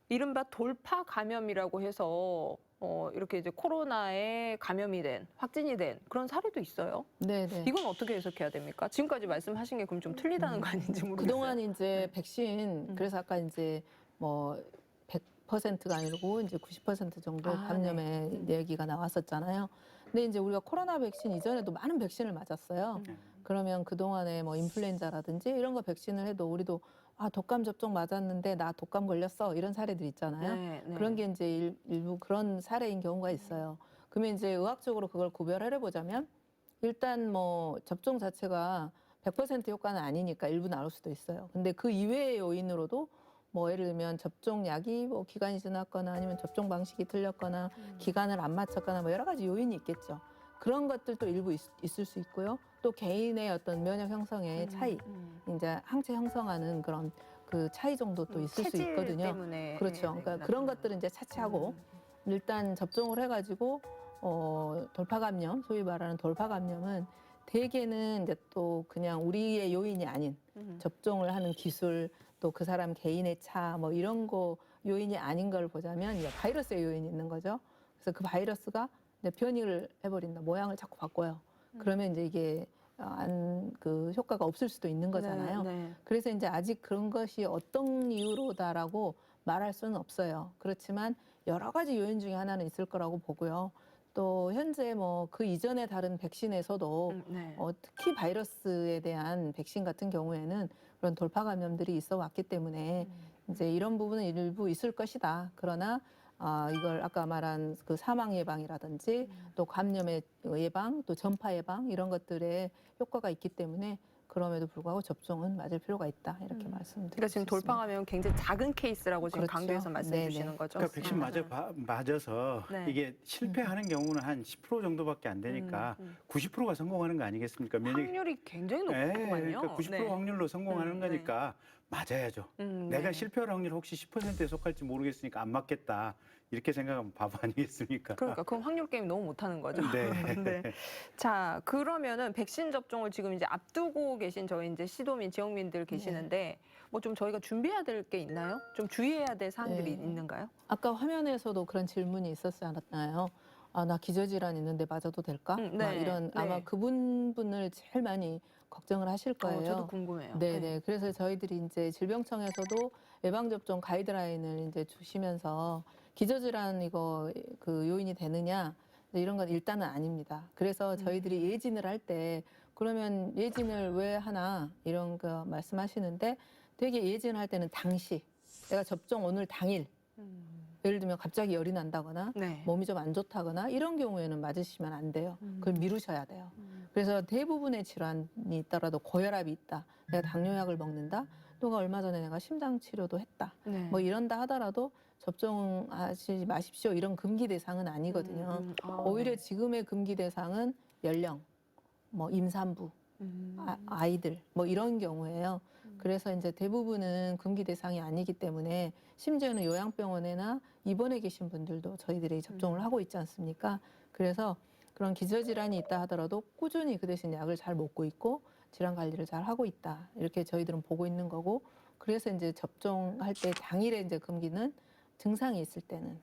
이른바 돌파 감염이라고 해서 이렇게 이제 코로나에 감염이 된, 확진이 된 그런 사례도 있어요. 네. 이건 어떻게 해석해야 됩니까? 지금까지 말씀하신 게 그럼 좀 틀리다는 거 아닌지 모르겠어요. 그동안 이제 백신 그래서 아까 이제 뭐 100%가 아니고 이제 90% 정도 감염의 얘기가 나왔었잖아요. 근데 이제 우리가 코로나 백신 이전에도 많은 백신을 맞았어요. 그러면 그동안에 뭐 인플루엔자라든지 이런 거 백신을 해도 우리도 독감 접종 맞았는데 나 독감 걸렸어 이런 사례들 있잖아요. 그런 게 이제 일부 그런 사례인 경우가 있어요. 그러면 이제 의학적으로 그걸 구별해 보자면 일단 뭐 접종 자체가 100% 효과는 아니니까 일부 나올 수도 있어요. 근데 그 이외의 요인으로도 뭐 예를 들면 접종약이 뭐 기간이 지났거나 아니면 접종 방식이 틀렸거나 기간을 안 맞췄거나 뭐 여러 가지 요인이 있겠죠. 그런 것들도 일부 있을 수 있고요. 또 개인의 어떤 면역 형성의 차이, 이제 항체 형성하는 그런 그 차이 정도도 있을 수 있거든요. 때문에. 그렇죠. 그러니까 그런 것들은 이제 차치하고 일단 접종을 해가지고 돌파 감염, 소위 말하는 돌파 감염은 대개는 이제 또 그냥 우리의 요인이 아닌 접종을 하는 기술 또 그 사람 개인의 차 뭐 이런 거 요인이 아닌 걸 보자면 이제 바이러스의 요인이 있는 거죠. 그래서 그 바이러스가 이제 변이를 해버린다. 모양을 자꾸 바꿔요. 그러면 이제 이게 그 효과가 없을 수도 있는 거잖아요. 네. 그래서 이제 아직 그런 것이 어떤 이유로다라고 말할 수는 없어요. 그렇지만 여러 가지 요인 중에 하나는 있을 거라고 보고요. 또 현재 뭐 그 이전에 다른 백신에서도 네. 특히 바이러스에 대한 백신 같은 경우에는 그런 돌파 감염들이 있어 왔기 때문에 이제 이런 부분은 일부 있을 것이다. 그러나 이걸 아까 말한 그 사망 예방이라든지 또 감염의 예방, 또 전파 예방 이런 것들에 효과가 있기 때문에 그럼에도 불구하고 접종은 맞을 필요가 있다. 이렇게 말씀드리고 그러니까 지금 돌파 감염은 굉장히 작은 케이스라고 지금 그렇죠. 강조해서 말씀해 네네. 주시는 거죠. 그러니까 백신 맞아서 네. 이게 실패하는 경우는 한 10% 정도밖에 안 되니까 90%가 성공하는 거 아니겠습니까? 확률이 굉장히 네, 높거든요. 그러니까 90% 네. 확률로 성공하는 거니까 맞아야죠. 내가 네. 실패할 확률 혹시 10%에 속할지 모르겠으니까 안 맞겠다. 이렇게 생각하면 바보 아니겠습니까? 그러니까 그럼 확률 게임 너무 못하는 거죠. 네. 네. 자, 그러면은 백신 접종을 지금 이제 앞두고 계신 저희 이제 시도민, 지역민들 계시는데 뭐 좀 저희가 준비해야 될 게 있나요? 좀 주의해야 될 사항들이 네. 있는가요? 아까 화면에서도 그런 질문이 있었지 않았나요? 나 기저질환 있는데 맞아도 될까? 네. 막 이런 아마 네. 그 부분을 제일 많이 걱정을 하실 거예요. 저도 궁금해요. 네네. 그래서 저희들이 이제 질병청에서도 예방접종 가이드라인을 이제 주시면서 기저질환 이거 그 요인이 되느냐 이런 건 일단은 아닙니다. 그래서 저희들이 예진을 할 때 그러면 예진을 왜 하나 이런 거 말씀하시는데 되게 예진할 때는 당시 내가 접종 오늘 당일 예를 들면 갑자기 열이 난다거나 네. 몸이 좀 안 좋다거나 이런 경우에는 맞으시면 안 돼요. 그걸 미루셔야 돼요. 그래서 대부분의 질환이 있더라도 고혈압이 있다. 내가 당뇨약을 먹는다. 또가 얼마 전에 내가 심장 치료도 했다. 네. 뭐 이런다 하더라도 접종하지 마십시오. 이런 금기 대상은 아니거든요. 오히려 지금의 금기 대상은 연령, 뭐 임산부, 아이들 뭐 이런 경우예요. 그래서 이제 대부분은 금기 대상이 아니기 때문에 심지어는 요양병원에나 입원해 계신 분들도 저희들이 접종을 하고 있지 않습니까? 그래서 그런 기저질환이 있다 하더라도 꾸준히 그 대신 약을 잘 먹고 있고 질환 관리를 잘 하고 있다. 이렇게 저희들은 보고 있는 거고 그래서 이제 접종할 때 당일에 이제 금기는 증상이 있을 때는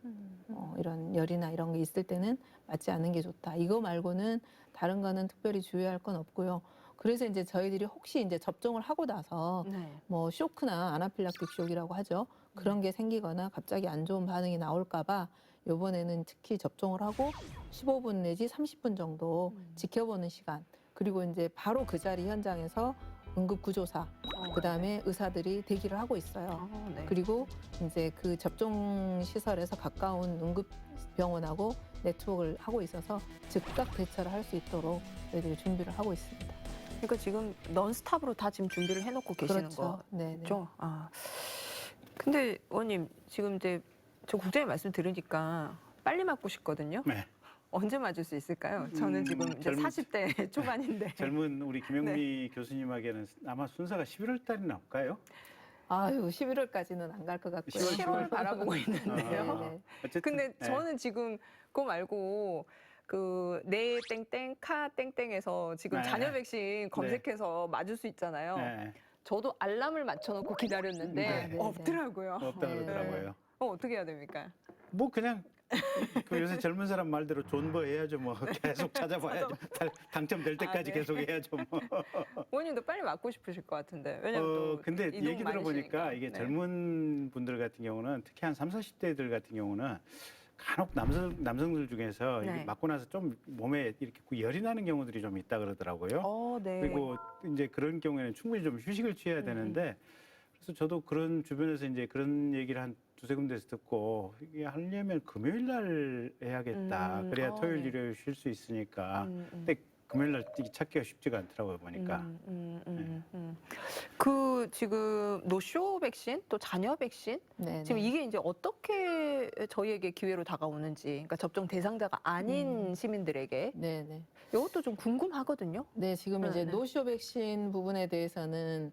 이런 열이나 이런 게 있을 때는 맞지 않는 게 좋다. 이거 말고는 다른 거는 특별히 주의할 건 없고요. 그래서 이제 저희들이 혹시 이제 접종을 하고 나서 뭐 쇼크나 아나필락틱 쇼크라고 하죠. 그런 게 생기거나 갑자기 안 좋은 반응이 나올까봐 이번에는 특히 접종을 하고 15분 내지 30분 정도 지켜보는 시간. 그리고 이제 바로 그 자리 현장에서 응급구조사, 그다음에 의사들이 대기를 하고 있어요. 네. 그리고 이제 그 접종 시설에서 가까운 응급병원하고 네트워크를 하고 있어서 즉각 대처를 할 수 있도록 저희들이 준비를 하고 있습니다. 그러니까 지금 넌스톱으로 다 지금 준비를 해놓고 계시는 그렇죠. 네네. 거죠? 근데 의원님 지금 이제 저 국장님 말씀 들으니까 빨리 맞고 싶거든요. 네. 언제 맞을 수 있을까요? 저는 지금 이제 40대 초반인데. 젊은 우리 김영미 교수님에게는 아마 순서가 11월 달이 나올까요? 아유, 11월까지는 안 갈 것 같고요. 7월 바라보고 있는데요. 네. 어쨌든, 근데 저는 지금 그거 말고 그 네 땡땡 카 땡땡에서 지금 네. 잔여 백신 검색해서 맞을 수 있잖아요. 네. 저도 알람을 맞춰놓고 기다렸는데 네. 없더라고요. 없다 그러더라고요. 어떻게 해야 됩니까? 뭐 그냥 그 요새 젊은 사람 말대로 존버 해야죠. 뭐 계속 찾아봐야죠. 당첨될 때까지 네. 계속 해야죠. 뭐. 의원님도 빨리 맞고 싶으실 것 같은데. 왜냐면 또 근데 이동 얘기 들어보니까 많으시니까. 이게 네. 젊은 분들 같은 경우는 특히 한 30, 40대들 같은 경우는 간혹 남성들 중에서 네. 이게 맞고 나서 좀 몸에 이렇게 열이 나는 경우들이 좀 있다 그러더라고요. 네. 그리고 이제 그런 경우에는 충분히 좀 휴식을 취해야 되는데 그래서 저도 그런 주변에서 이제 그런 얘기를 한 두세 군데에서 듣고 이게 하려면 금요일 날 해야겠다. 그래야 토요일, 네. 일요일 쉴 수 있으니까. 근데 금요일 날 찾기가 쉽지가 않더라고요, 보니까. 그 지금 노쇼 백신 또 잔여 백신 네, 지금 이게 이제 어떻게 저희에게 기회로 다가오는지, 그러니까 접종 대상자가 아닌 시민들에게 네네. 이것도 좀 궁금하거든요. 네, 지금 이제 네. 노쇼 백신 부분에 대해서는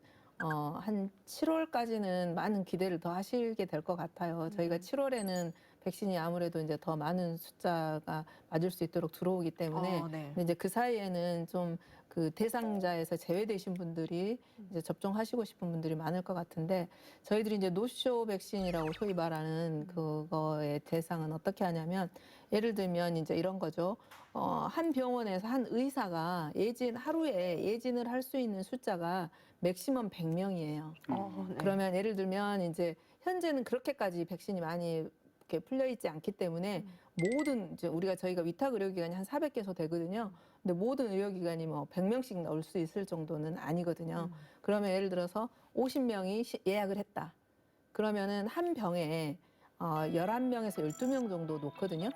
한 7월까지는 많은 기대를 더 하시게 될 것 같아요. 저희가 7월에는 백신이 아무래도 이제 더 많은 숫자가 맞을 수 있도록 들어오기 때문에 네. 근데 이제 그 사이에는 좀 그 대상자에서 제외되신 분들이 이제 접종하시고 싶은 분들이 많을 것 같은데 저희들이 이제 노쇼 백신이라고 소위 말하는 그거의 대상은 어떻게 하냐면 예를 들면 이제 이런 거죠. 한 병원에서 한 의사가 하루에 예진을 할 수 있는 숫자가 맥시멈 100명이에요. 네. 그러면 예를 들면 이제 현재는 그렇게까지 백신이 많이 이렇게 풀려 있지 않기 때문에 모든 이제 저희가 위탁 의료기관이 한 400개소 되거든요. 근데 모든 의료기관이 뭐 100명씩 넣을 수 있을 정도는 아니거든요. 그러면 예를 들어서 50명이 예약을 했다. 그러면은 한 병에 11명에서 12명 정도 놓거든요.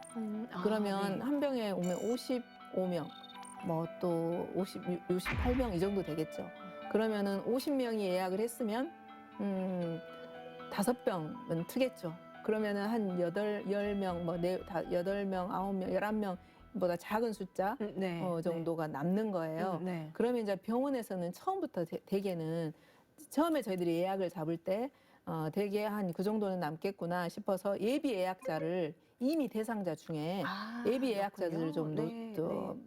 그러면 한 병에 오면 55명, 뭐 또 68명 이 정도 되겠죠. 그러면은 50명이 예약을 했으면 5병은 트겠죠. 그러면은 한 10명, 뭐 8명, 9명, 11명보다 작은 숫자 정도가 남는 거예요. 그러면 이제 병원에서는 처음부터 대개는 처음에 저희들이 예약을 잡을 때 대개 한 그 정도는 남겠구나 싶어서 예비 예약자를 이미 대상자 중에 예비 예약자들을 좀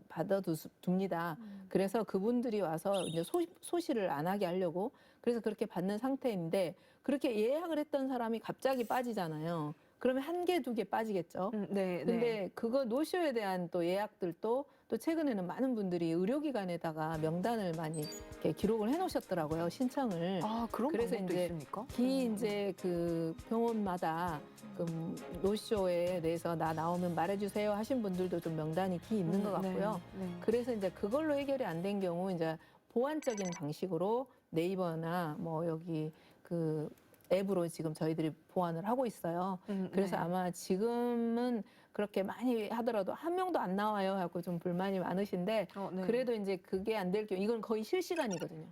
받아둡니다. 그래서 그분들이 와서 이제 소실을 안 하게 하려고 그래서 그렇게 받는 상태인데 그렇게 예약을 했던 사람이 갑자기 빠지잖아요. 그러면 1개, 2개 빠지겠죠. 근데 그거 노쇼에 대한 또 예약들도 또 최근에는 많은 분들이 의료기관에다가 명단을 많이 이렇게 기록을 해놓으셨더라고요. 신청을. 그런 그래서 방법도 이제 있습니까? 이제 그 병원마다 그 노쇼에 대해서 나 나오면 말해주세요 하신 분들도 좀 명단이 있는 것 같고요. 그래서 이제 그걸로 해결이 안 된 경우 이제 보완적인 방식으로 네이버나 뭐 여기 그 앱으로 지금 저희들이 보완을 하고 있어요. 그래서 아마 지금은 그렇게 많이 하더라도 한 명도 안 나와요 하고 좀 불만이 많으신데 그래도 이제 그게 안 될 경우 이건 거의 실시간이거든요.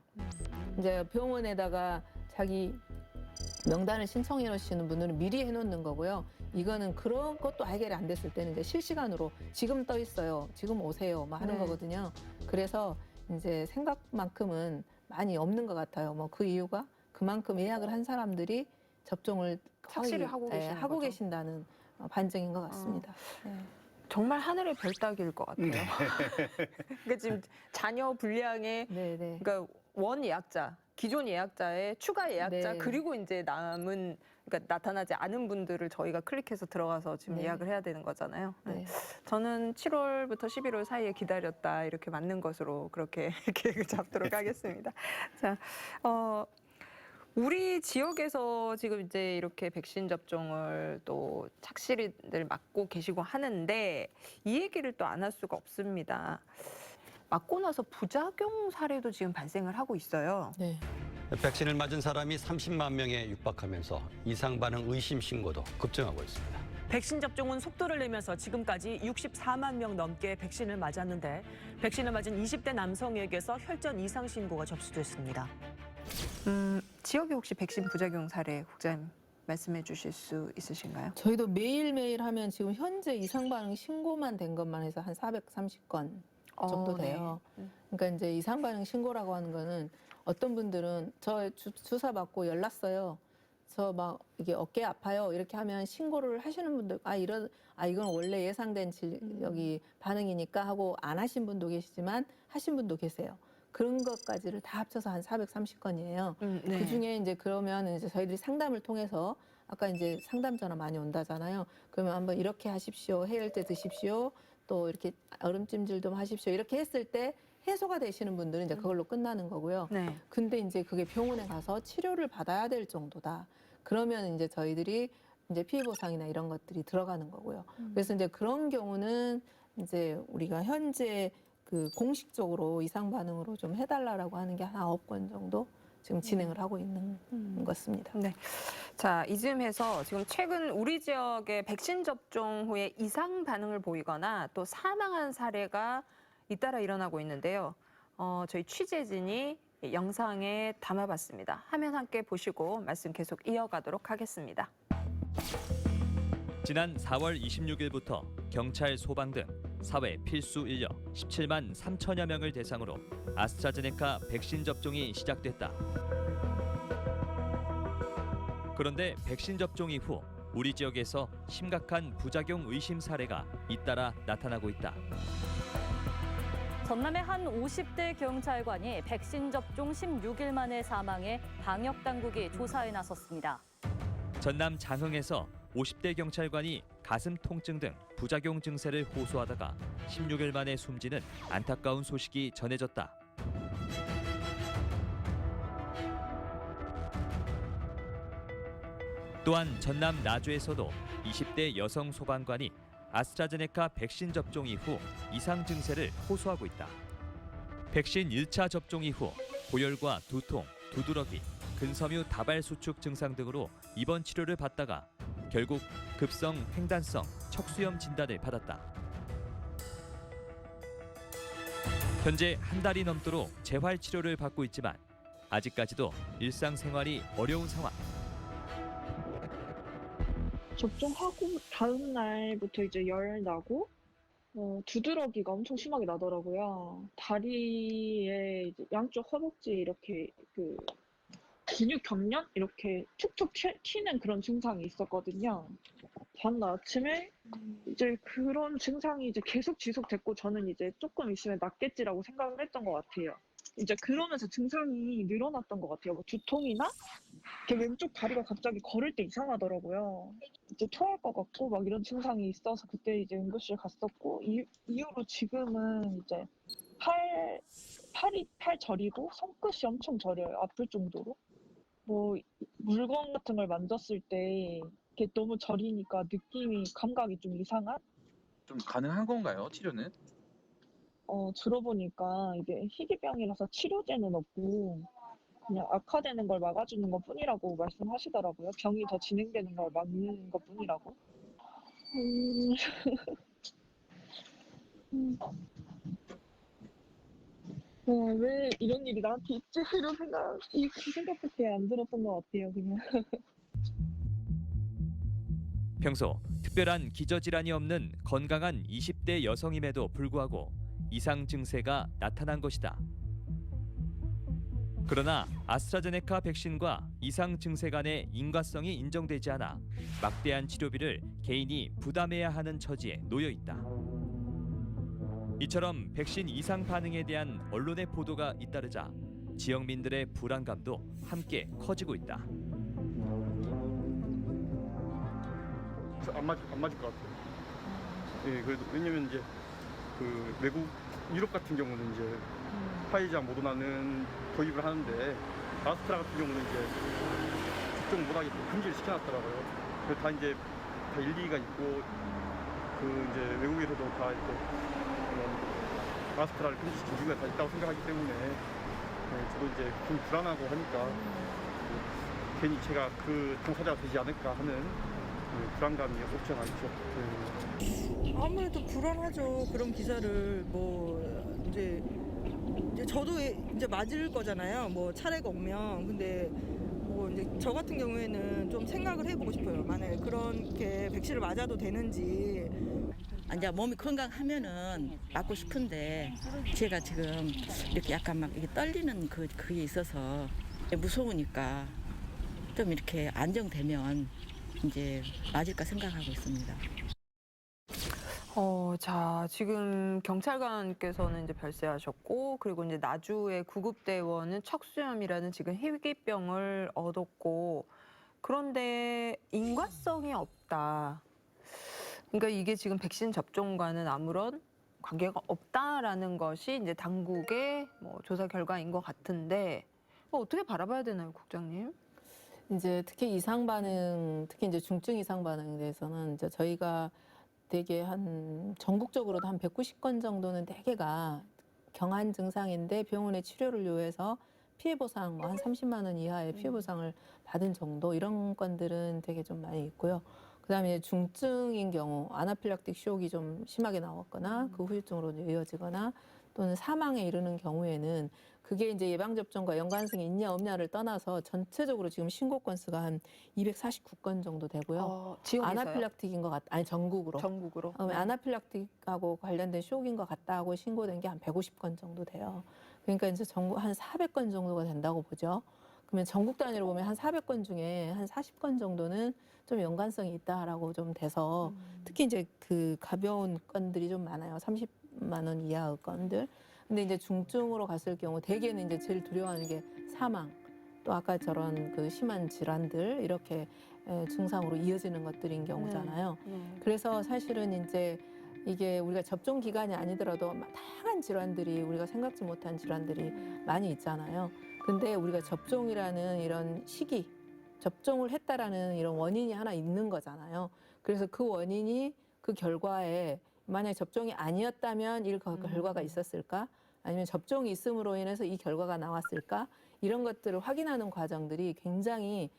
이제 병원에다가 자기 명단을 신청해 놓으시는 분들은 미리 해놓는 거고요. 이거는 그런 것도 해결이 안 됐을 때는 이제 실시간으로 지금 떠 있어요. 지금 오세요. 막 하는 거거든요. 그래서 이제 생각만큼은 많이 없는 것 같아요. 뭐 그 이유가 그만큼 예약을 한 사람들이 접종을 확실히 하고 계시는 하고 거죠? 계신다는 반증인 것 같습니다. 정말 하늘의 별 따기일 것 같아요. 그러니까 지금 자녀 분량의 그러니까 원 예약자, 기존 예약자의 추가 예약자 그리고 이제 남은 그러니까 나타나지 않은 분들을 저희가 클릭해서 들어가서 지금 예약을 해야 되는 거잖아요. 저는 7월부터 11월 사이에 기다렸다 이렇게 맞는 것으로 그렇게 계획을 잡도록 하겠습니다. 자, 우리 지역에서 지금 이제 이렇게 백신 접종을 또 착실히들 맞고 계시고 하는데 이 얘기를 또 안 할 수가 없습니다. 맞고 나서 부작용 사례도 지금 발생을 하고 있어요. 백신을 맞은 사람이 30만 명에 육박하면서 이상 반응 의심 신고도 급증하고 있습니다. 백신 접종은 속도를 내면서 지금까지 64만 명 넘게 백신을 맞았는데 백신을 맞은 20대 남성에게서 혈전 이상 신고가 접수됐습니다. 지역에 혹시 백신 부작용 사례 국장님 말씀해 주실 수 있으신가요? 저희도 매일매일 하면 지금 현재 이상 반응 신고만 된 것만 해서 한 430건 정도 돼요. 그러니까 이제 이상 반응 신고라고 하는 거는 어떤 분들은 저 주사 맞고 열났어요. 저 막 이게 어깨 아파요. 이렇게 하면 신고를 하시는 분들 이건 원래 예상된 여기 반응이니까 하고 안 하신 분도 계시지만 하신 분도 계세요. 그런 것까지를 다 합쳐서 한 430건이에요. 그 중에 이제 그러면 이제 저희들이 상담을 통해서 아까 이제 상담 전화 많이 온다잖아요. 그러면 한번 이렇게 하십시오. 해열 때 드십시오. 또 이렇게 얼음찜질 좀 하십시오. 이렇게 했을 때 해소가 되시는 분들은 이제 그걸로 끝나는 거고요. 근데 이제 그게 병원에 가서 치료를 받아야 될 정도다. 그러면 이제 저희들이 이제 피해 보상이나 이런 것들이 들어가는 거고요. 그래서 이제 그런 경우는 이제 우리가 현재 그 공식적으로 이상 반응으로 좀 해달라라고 하는 게 한 9건 정도 지금 진행을 하고 있는 것입니다. 자, 이쯤에서 지금 최근 우리 지역의 백신 접종 후에 이상 반응을 보이거나 또 사망한 사례가 잇따라 일어나고 있는데요. 저희 취재진이 영상에 담아봤습니다. 화면 함께 보시고 말씀 계속 이어가도록 하겠습니다. 지난 4월 26일부터 경찰, 소방 등 사회 필수 인력 17만 3천여 명을 대상으로 아스트라제네카 백신 접종이 시작됐다. 그런데 백신 접종 이후 우리 지역에서 심각한 부작용 의심 사례가 잇따라 나타나고 있다. 전남의 한 50대 경찰관이 백신 접종 16일 만에 사망해 방역 당국이 조사에 나섰습니다. 전남 장흥에서 50대 경찰관이 가슴 통증 등 부작용 증세를 호소하다가 16일 만에 숨지는 안타까운 소식이 전해졌다. 또한 전남 나주에서도 20대 여성 소방관이 아스트라제네카 백신 접종 이후 이상 증세를 호소하고 있다. 백신 1차 접종 이후 고열과 두통, 두드러기, 근섬유 다발 수축 증상 등으로 입원 치료를 받다가 결국 급성 횡단성 척수염 진단을 받았다. 현재 한 달이 넘도록 재활 치료를 받고 있지만 아직까지도 일상생활이 어려운 상황. 접종하고 다음 날부터 이제 열 나고 두드러기가 엄청 심하게 나더라고요. 다리에 이제 양쪽 허벅지 이렇게 그 근육 경련 이렇게 툭툭 튀는 그런 증상이 있었거든요. 다음날 아침에 이제 그런 증상이 이제 계속 지속됐고 저는 이제 조금 있으면 낫겠지라고 생각을 했던 것 같아요. 이제 그러면서 증상이 늘어났던 것 같아요. 뭐 두통이나 이렇게 왼쪽 다리가 갑자기 걸을 때 이상하더라고요. 이제 토할 것 같고 막 이런 증상이 있어서 그때 이제 응급실 갔었고 이후로 지금은 이제 팔 저리고 손끝이 엄청 저려요. 아플 정도로. 뭐 물건 같은 걸 만졌을 때 이렇게 너무 저리니까 감각이 좀 이상한? 좀 가능한 건가요, 치료는? 들어보니까 이게 희귀병이라서 치료제는 없고 그냥 악화되는 걸 막아주는 것 뿐이라고 말씀하시더라고요. 병이 더 진행되는 걸 막는 것 뿐이라고. 왜 이런 일이 나한테 있지? 이런 생각밖에 안 들었던 것 같아요, 그냥. 평소 특별한 기저질환이 없는 건강한 20대 여성임에도 불구하고 이상 증세가 나타난 것이다. 그러나 아스트라제네카 백신과 이상 증세 간의 인과성이 인정되지 않아 막대한 치료비를 개인이 부담해야 하는 처지에 놓여 있다. 이처럼 백신 이상 반응에 대한 언론의 보도가 잇따르자 지역민들의 불안감도 함께 커지고 있다. 안 맞을 것 같아요. 예, 그래도 왜냐면 이제 그 외국 유럽 같은 경우는 이제 파이자, 모더나는 도입을 하는데 아스트라 같은 경우는 이제 접종 못하게 금지를 시켜놨더라고요. 그래서 다 이제 다 일리가 있고 그 이제 외국에서도 다 이제 아스트라를 금지시킨 이유가 다 있다고 생각하기 때문에 저도 이제 좀 불안하고 하니까 괜히 제가 그 당사자가 되지 않을까 하는 불안감이 없지 않아 있죠. 아무래도 불안하죠. 그런 기사를 뭐 이제 저도 이제 맞을 거잖아요. 뭐 차례가 오면. 근데 뭐 이제 저 같은 경우에는 좀 생각을 해보고 싶어요. 만약에 그렇게 백신을 맞아도 되는지. 이제 몸이 건강하면은 맞고 싶은데 제가 지금 이렇게 약간 막 이렇게 떨리는 그게 있어서 무서우니까 좀 이렇게 안정되면 이제 맞을까 생각하고 있습니다. 자, 지금 경찰관께서는 이제 별세하셨고, 그리고 이제 나주의 구급대원은 척수염이라는 지금 희귀병을 얻었고, 그런데 인과성이 없다. 그러니까 이게 지금 백신 접종과는 아무런 관계가 없다라는 것이 이제 당국의 뭐 조사 결과인 것 같은데, 어떻게 바라봐야 되나요, 국장님? 이제 특히 이상 반응, 특히 이제 중증 이상 반응에 대해서는 이제 저희가 되게 전국적으로도 한 190건 정도는 대개가 경한 증상인데 병원에 치료를 요해서 피해 보상 한 30만 원 이하의 피해 보상을 받은 정도 이런 건들은 되게 좀 많이 있고요. 그다음에 중증인 경우 아나필락틱 쇼크가 좀 심하게 나왔거나 그 후유증으로 이어지거나 또는 사망에 이르는 경우에는 그게 이제 예방접종과 연관성이 있냐 없냐를 떠나서 전체적으로 지금 신고 건수가 한 249건 정도 되고요. 지역에서요? 아나필락틱인 것 같다. 아니 전국으로. 전국으로. 아나필락틱하고 관련된 쇼크인 것 같다고 신고된 게 한 150건 정도 돼요. 그러니까 이제 전국 한 400건 정도가 된다고 보죠. 그러면 전국 단위로 보면 한 400건 중에 한 40건 정도는 좀 연관성이 있다라고 좀 돼서 특히 이제 그 가벼운 건들이 좀 많아요. 30만 원 이하의 건들. 근데 이제 중증으로 갔을 경우 대개는 이제 제일 두려워하는 게 사망, 또 아까 저런 그 심한 질환들 이렇게 증상으로 이어지는 것들인 경우잖아요. 그래서 사실은 이제 이게 우리가 접종 기간이 아니더라도 다양한 질환들이 우리가 생각지 못한 질환들이 많이 있잖아요. 근데 우리가 접종이라는 이런 시기, 접종을 했다라는 이런 원인이 하나 있는 거잖아요. 그래서 그 원인이 그 결과에 만약에 접종이 아니었다면 이 결과가 있었을까? 아니면 접종이 있음으로 인해서 이 결과가 나왔을까? 이런 것들을 확인하는 과정들이 굉장히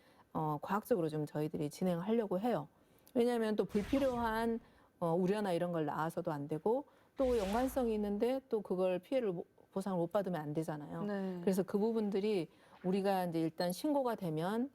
과학적으로 좀 저희들이 진행하려고 해요. 왜냐하면 또 불필요한 우려나 이런 걸 낳아서도 안 되고 또 연관성이 있는데 또 그걸 피해를 보상을 못 받으면 안 되잖아요. 네. 그래서 그 부분들이 우리가 이제 일단 신고가 되면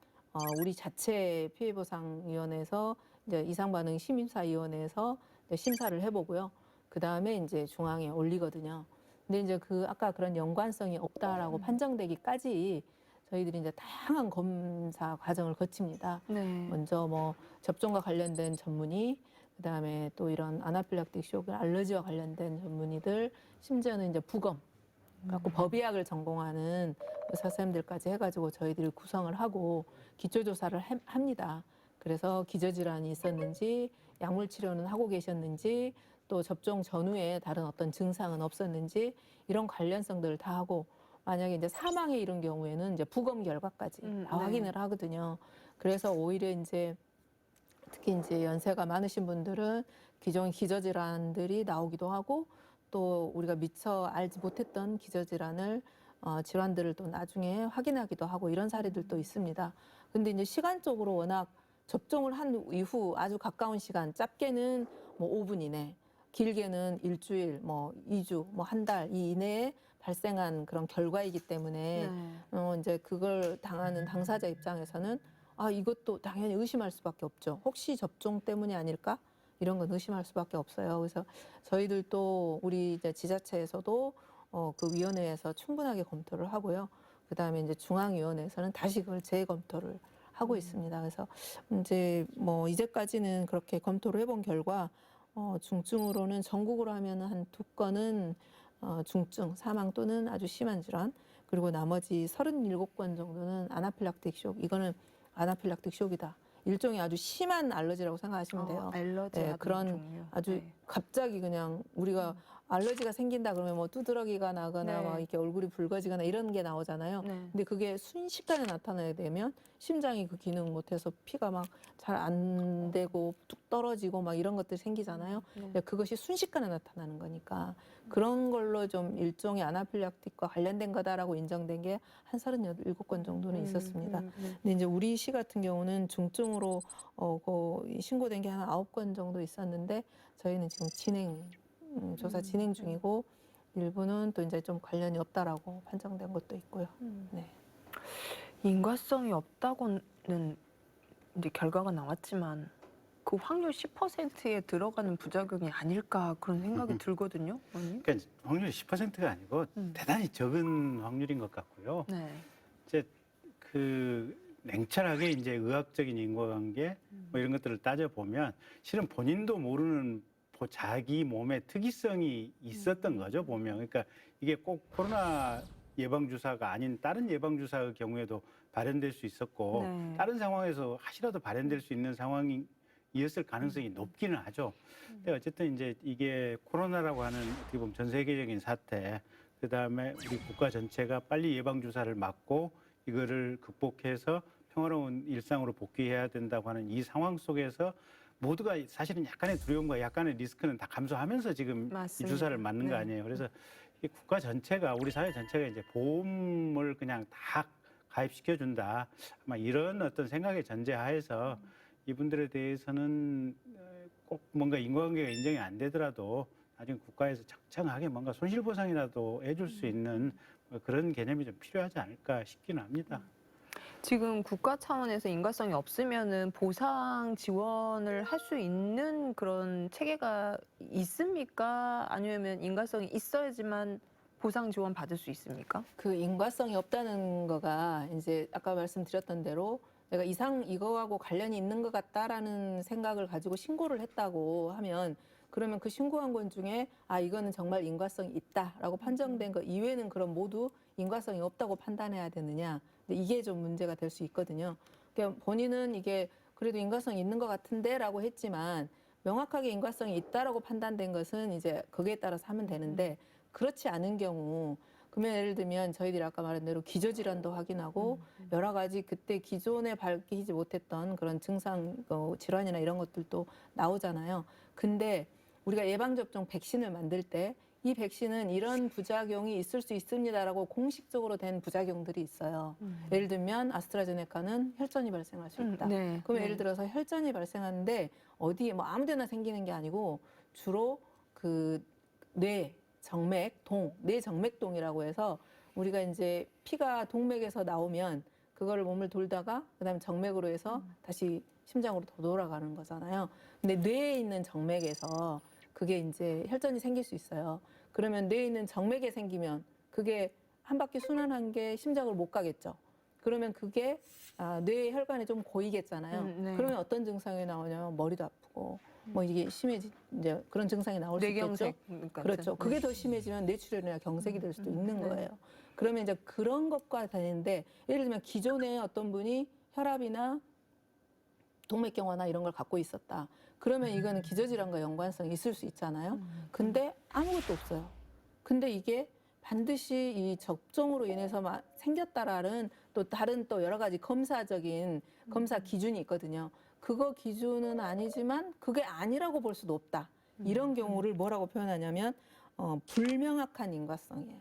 우리 자체 피해보상위원회에서 이제 이상반응 심사위원회에서 심사를 해보고요. 그 다음에 이제 중앙에 올리거든요. 근데 이제 그 아까 그런 연관성이 없다라고 판정되기까지 저희들이 이제 다양한 검사 과정을 거칩니다. 네. 먼저 뭐 접종과 관련된 전문의, 그 다음에 또 이런 아나필락틱 쇼크 알러지와 관련된 전문의들, 심지어는 이제 부검, 갖고 법의학을 전공하는 의사 선생님들까지 해가지고 저희들이 구성을 하고 기초조사를 합니다. 그래서 기저질환이 있었는지, 약물 치료는 하고 계셨는지, 또 접종 전후에 다른 어떤 증상은 없었는지 이런 관련성들을 다 하고 만약에 이제 사망에 이른 경우에는 이제 부검 결과까지 다 네. 확인을 하거든요. 그래서 오히려 이제 특히 이제 연세가 많으신 분들은 기존 기저질환들이 나오기도 하고 또 우리가 미처 알지 못했던 기저질환을 질환들을 또 나중에 확인하기도 하고 이런 사례들도 있습니다. 근데 이제 시간적으로 워낙 접종을 한 이후 아주 가까운 시간, 짧게는 뭐 5분 이내, 길게는 일주일, 뭐 2주, 뭐 한 달 이 이내에 발생한 그런 결과이기 때문에 이제 그걸 당하는 당사자 입장에서는 이것도 당연히 의심할 수밖에 없죠. 혹시 접종 때문이 아닐까? 이런 건 의심할 수밖에 없어요. 그래서 저희들도 우리 이제 지자체에서도 그 위원회에서 충분하게 검토를 하고요. 그 다음에 이제 중앙위원회에서는 다시 그걸 재검토를 하고 있습니다. 그래서 이제 뭐 이제까지는 그렇게 검토를 해본 결과 중증으로는 전국으로 하면은 한 2건은 중증, 사망 또는 아주 심한 질환, 그리고 나머지 37건 정도는 아나필락틱 쇼크. 이거는 아나필락틱 쇼크이다. 일종의 아주 심한 알러지라고 생각하시면 돼요. 알러지 그런 종류. 아주 갑자기 그냥 우리가 알러지가 생긴다 그러면 뭐 두드러기가 나거나 막 이렇게 얼굴이 붉어지거나 이런 게 나오잖아요. 근데 그게 순식간에 나타나게 되면 심장이 그 기능 못해서 피가 막 잘 안 되고 뚝 떨어지고 막 이런 것들이 생기잖아요. 근데 그것이 순식간에 나타나는 거니까 그런 걸로 좀 일종의 아나필락틱과 관련된 거다라고 인정된 게 한 37건 정도는 있었습니다. 근데 이제 우리 시 같은 경우는 중증으로 신고된 게 한 9건 정도 있었는데 저희는 지금 조사 진행 중이고 일부는 또 이제 좀 관련이 없다라고 판정된 것도 있고요. 네. 인과성이 없다고는 이제 결과가 나왔지만 그 확률 10%에 들어가는 부작용이 아닐까 그런 생각이 들거든요. 언니? 그러니까 확률이 10%가 아니고 대단히 적은 확률인 것 같고요. 이제 그 냉철하게 이제 의학적인 인과관계 뭐 이런 것들을 따져 보면 실은 본인도 모르는 자기 몸의 특이성이 있었던 거죠, 보면. 그러니까 이게 꼭 코로나 예방주사가 아닌 다른 예방주사의 경우에도 발현될 수 있었고 다른 상황에서 하시라도 발현될 수 있는 상황이었을 가능성이 높기는 하죠. 근데 어쨌든 이제 이게 코로나라고 하는 어떻게 보면 전 세계적인 사태, 그다음에 우리 국가 전체가 빨리 예방주사를 맞고 이거를 극복해서 평화로운 일상으로 복귀해야 된다고 하는 이 상황 속에서 모두가 사실은 약간의 두려움과 약간의 리스크는 다 감수하면서 지금 이 주사를 맞는 거 아니에요. 그래서 이 국가 전체가, 우리 사회 전체가 이제 보험을 그냥 다 가입시켜 준다. 아마 이런 어떤 생각의 전제하에서 이분들에 대해서는 꼭 뭔가 인과관계가 인정이 안 되더라도 나중에 국가에서 적정하게 뭔가 손실보상이라도 해줄 수 있는 그런 개념이 좀 필요하지 않을까 싶기는 합니다. 지금 국가 차원에서 인과성이 없으면은 보상 지원을 할 수 있는 그런 체계가 있습니까? 아니면 인과성이 있어야지만 보상 지원 받을 수 있습니까? 그 인과성이 없다는 거가 이제 아까 말씀드렸던 대로 내가 이거하고 관련이 있는 것 같다라는 생각을 가지고 신고를 했다고 하면 그러면 그 신고한 건 중에 이거는 정말 인과성이 있다라고 판정된 거 이외에는 그럼 모두 인과성이 없다고 판단해야 되느냐. 근데 이게 좀 문제가 될 수 있거든요. 그러니까 본인은 이게 그래도 인과성이 있는 것 같은데라고 했지만 명확하게 인과성이 있다라고 판단된 것은 이제 거기에 따라서 하면 되는데 그렇지 않은 경우 그러면 예를 들면 저희들이 아까 말한 대로 기저질환도 확인하고 여러 가지 그때 기존에 밝히지 못했던 그런 증상 질환이나 이런 것들도 나오잖아요. 근데 우리가 예방접종 백신을 만들 때 이 백신은 이런 부작용이 있을 수 있습니다라고 공식적으로 된 부작용들이 있어요. 예를 들면 아스트라제네카는 혈전이 발생할 수 있다. 그러면 예를 들어서 혈전이 발생하는데 어디에 뭐 아무데나 생기는 게 아니고 주로 그 뇌, 정맥, 뇌 정맥동이라고 해서 우리가 이제 피가 동맥에서 나오면 그거를 몸을 돌다가 그다음에 정맥으로 해서 다시 심장으로 더 돌아가는 거잖아요. 근데 뇌에 있는 정맥에서 그게 이제 혈전이 생길 수 있어요. 그러면 뇌에 있는 정맥에 생기면 그게 한 바퀴 순환한 게 심장으로 못 가겠죠. 그러면 그게 뇌의 혈관이 좀 고이겠잖아요. 그러면 어떤 증상이 나오냐면 머리도 아프고 뭐 이게 심해지 이제 그런 증상이 나올 수 있겠죠. 뇌경색 같은. 그렇죠. 그게 더 심해지면 뇌출혈이나 경색이 될 수도 있는 거예요. 그러면 이제 그런 것과 다른데 예를 들면 기존에 어떤 분이 혈압이나 동맥경화나 이런 걸 갖고 있었다. 그러면 이거는 기저질환과 연관성이 있을 수 있잖아요. 근데 아무것도 없어요. 근데 이게 반드시 이 접종으로 인해서 생겼다라는 또 다른 또 여러 가지 검사적인 검사 기준이 있거든요. 그거 기준은 아니지만 그게 아니라고 볼 수도 없다. 이런 경우를 뭐라고 표현하냐면 불명확한 인과성이에요.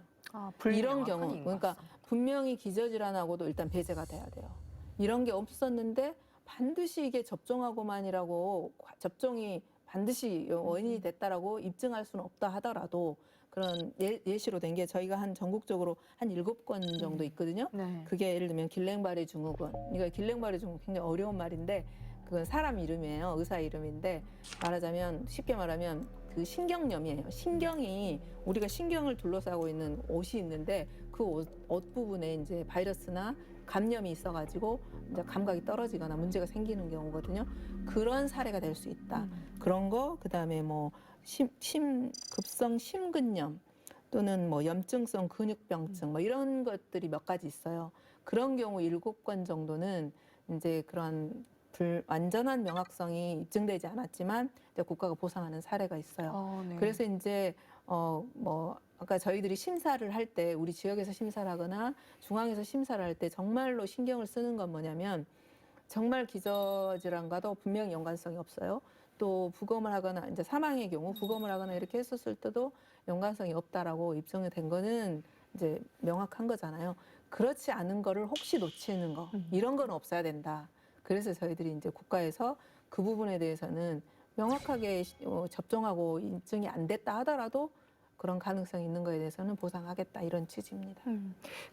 이런 경우 그러니까 분명히 기저질환하고도 일단 배제가 돼야 돼요. 이런 게 없었는데 반드시 이게 접종하고만이라고 접종이 반드시 원인이 됐다라고 입증할 수는 없다 하더라도 그런 예시로 된 게 저희가 한 전국적으로 한 7건 정도 있거든요. 그게 예를 들면 길랭바리 증후군. 이거 길랭바리 증후군 굉장히 어려운 말인데 그건 사람 이름이에요. 의사 이름인데 말하자면 쉽게 말하면 그 신경염이에요. 신경이 우리가 신경을 둘러싸고 있는 옷이 있는데 그 옷 부분에 이제 바이러스나 감염이 있어가지고 이제 감각이 떨어지거나 문제가 생기는 경우거든요. 그런 사례가 될 수 있다. 그런 거 그다음에 뭐 급성 심근염 또는 뭐 염증성 근육병증 뭐 이런 것들이 몇 가지 있어요. 그런 경우 7건 정도는 이제 그런 완전한 명확성이 입증되지 않았지만 이제 국가가 보상하는 사례가 있어요. 그래서 이제 뭐 아까 저희들이 심사를 할 때 우리 지역에서 심사를 하거나 중앙에서 심사를 할 때 정말로 신경을 쓰는 건 뭐냐면 정말 기저질환과도 분명히 연관성이 없어요. 또 부검을 하거나 이제 사망의 경우 부검을 하거나 이렇게 했었을 때도 연관성이 없다라고 입증이 된 거는 이제 명확한 거잖아요. 그렇지 않은 거를 혹시 놓치는 거 이런 건 없어야 된다. 그래서 저희들이 이제 국가에서 그 부분에 대해서는 명확하게 접종하고 인증이 안 됐다 하더라도 그런 가능성이 있는 거에 대해서는 보상하겠다 이런 취지입니다.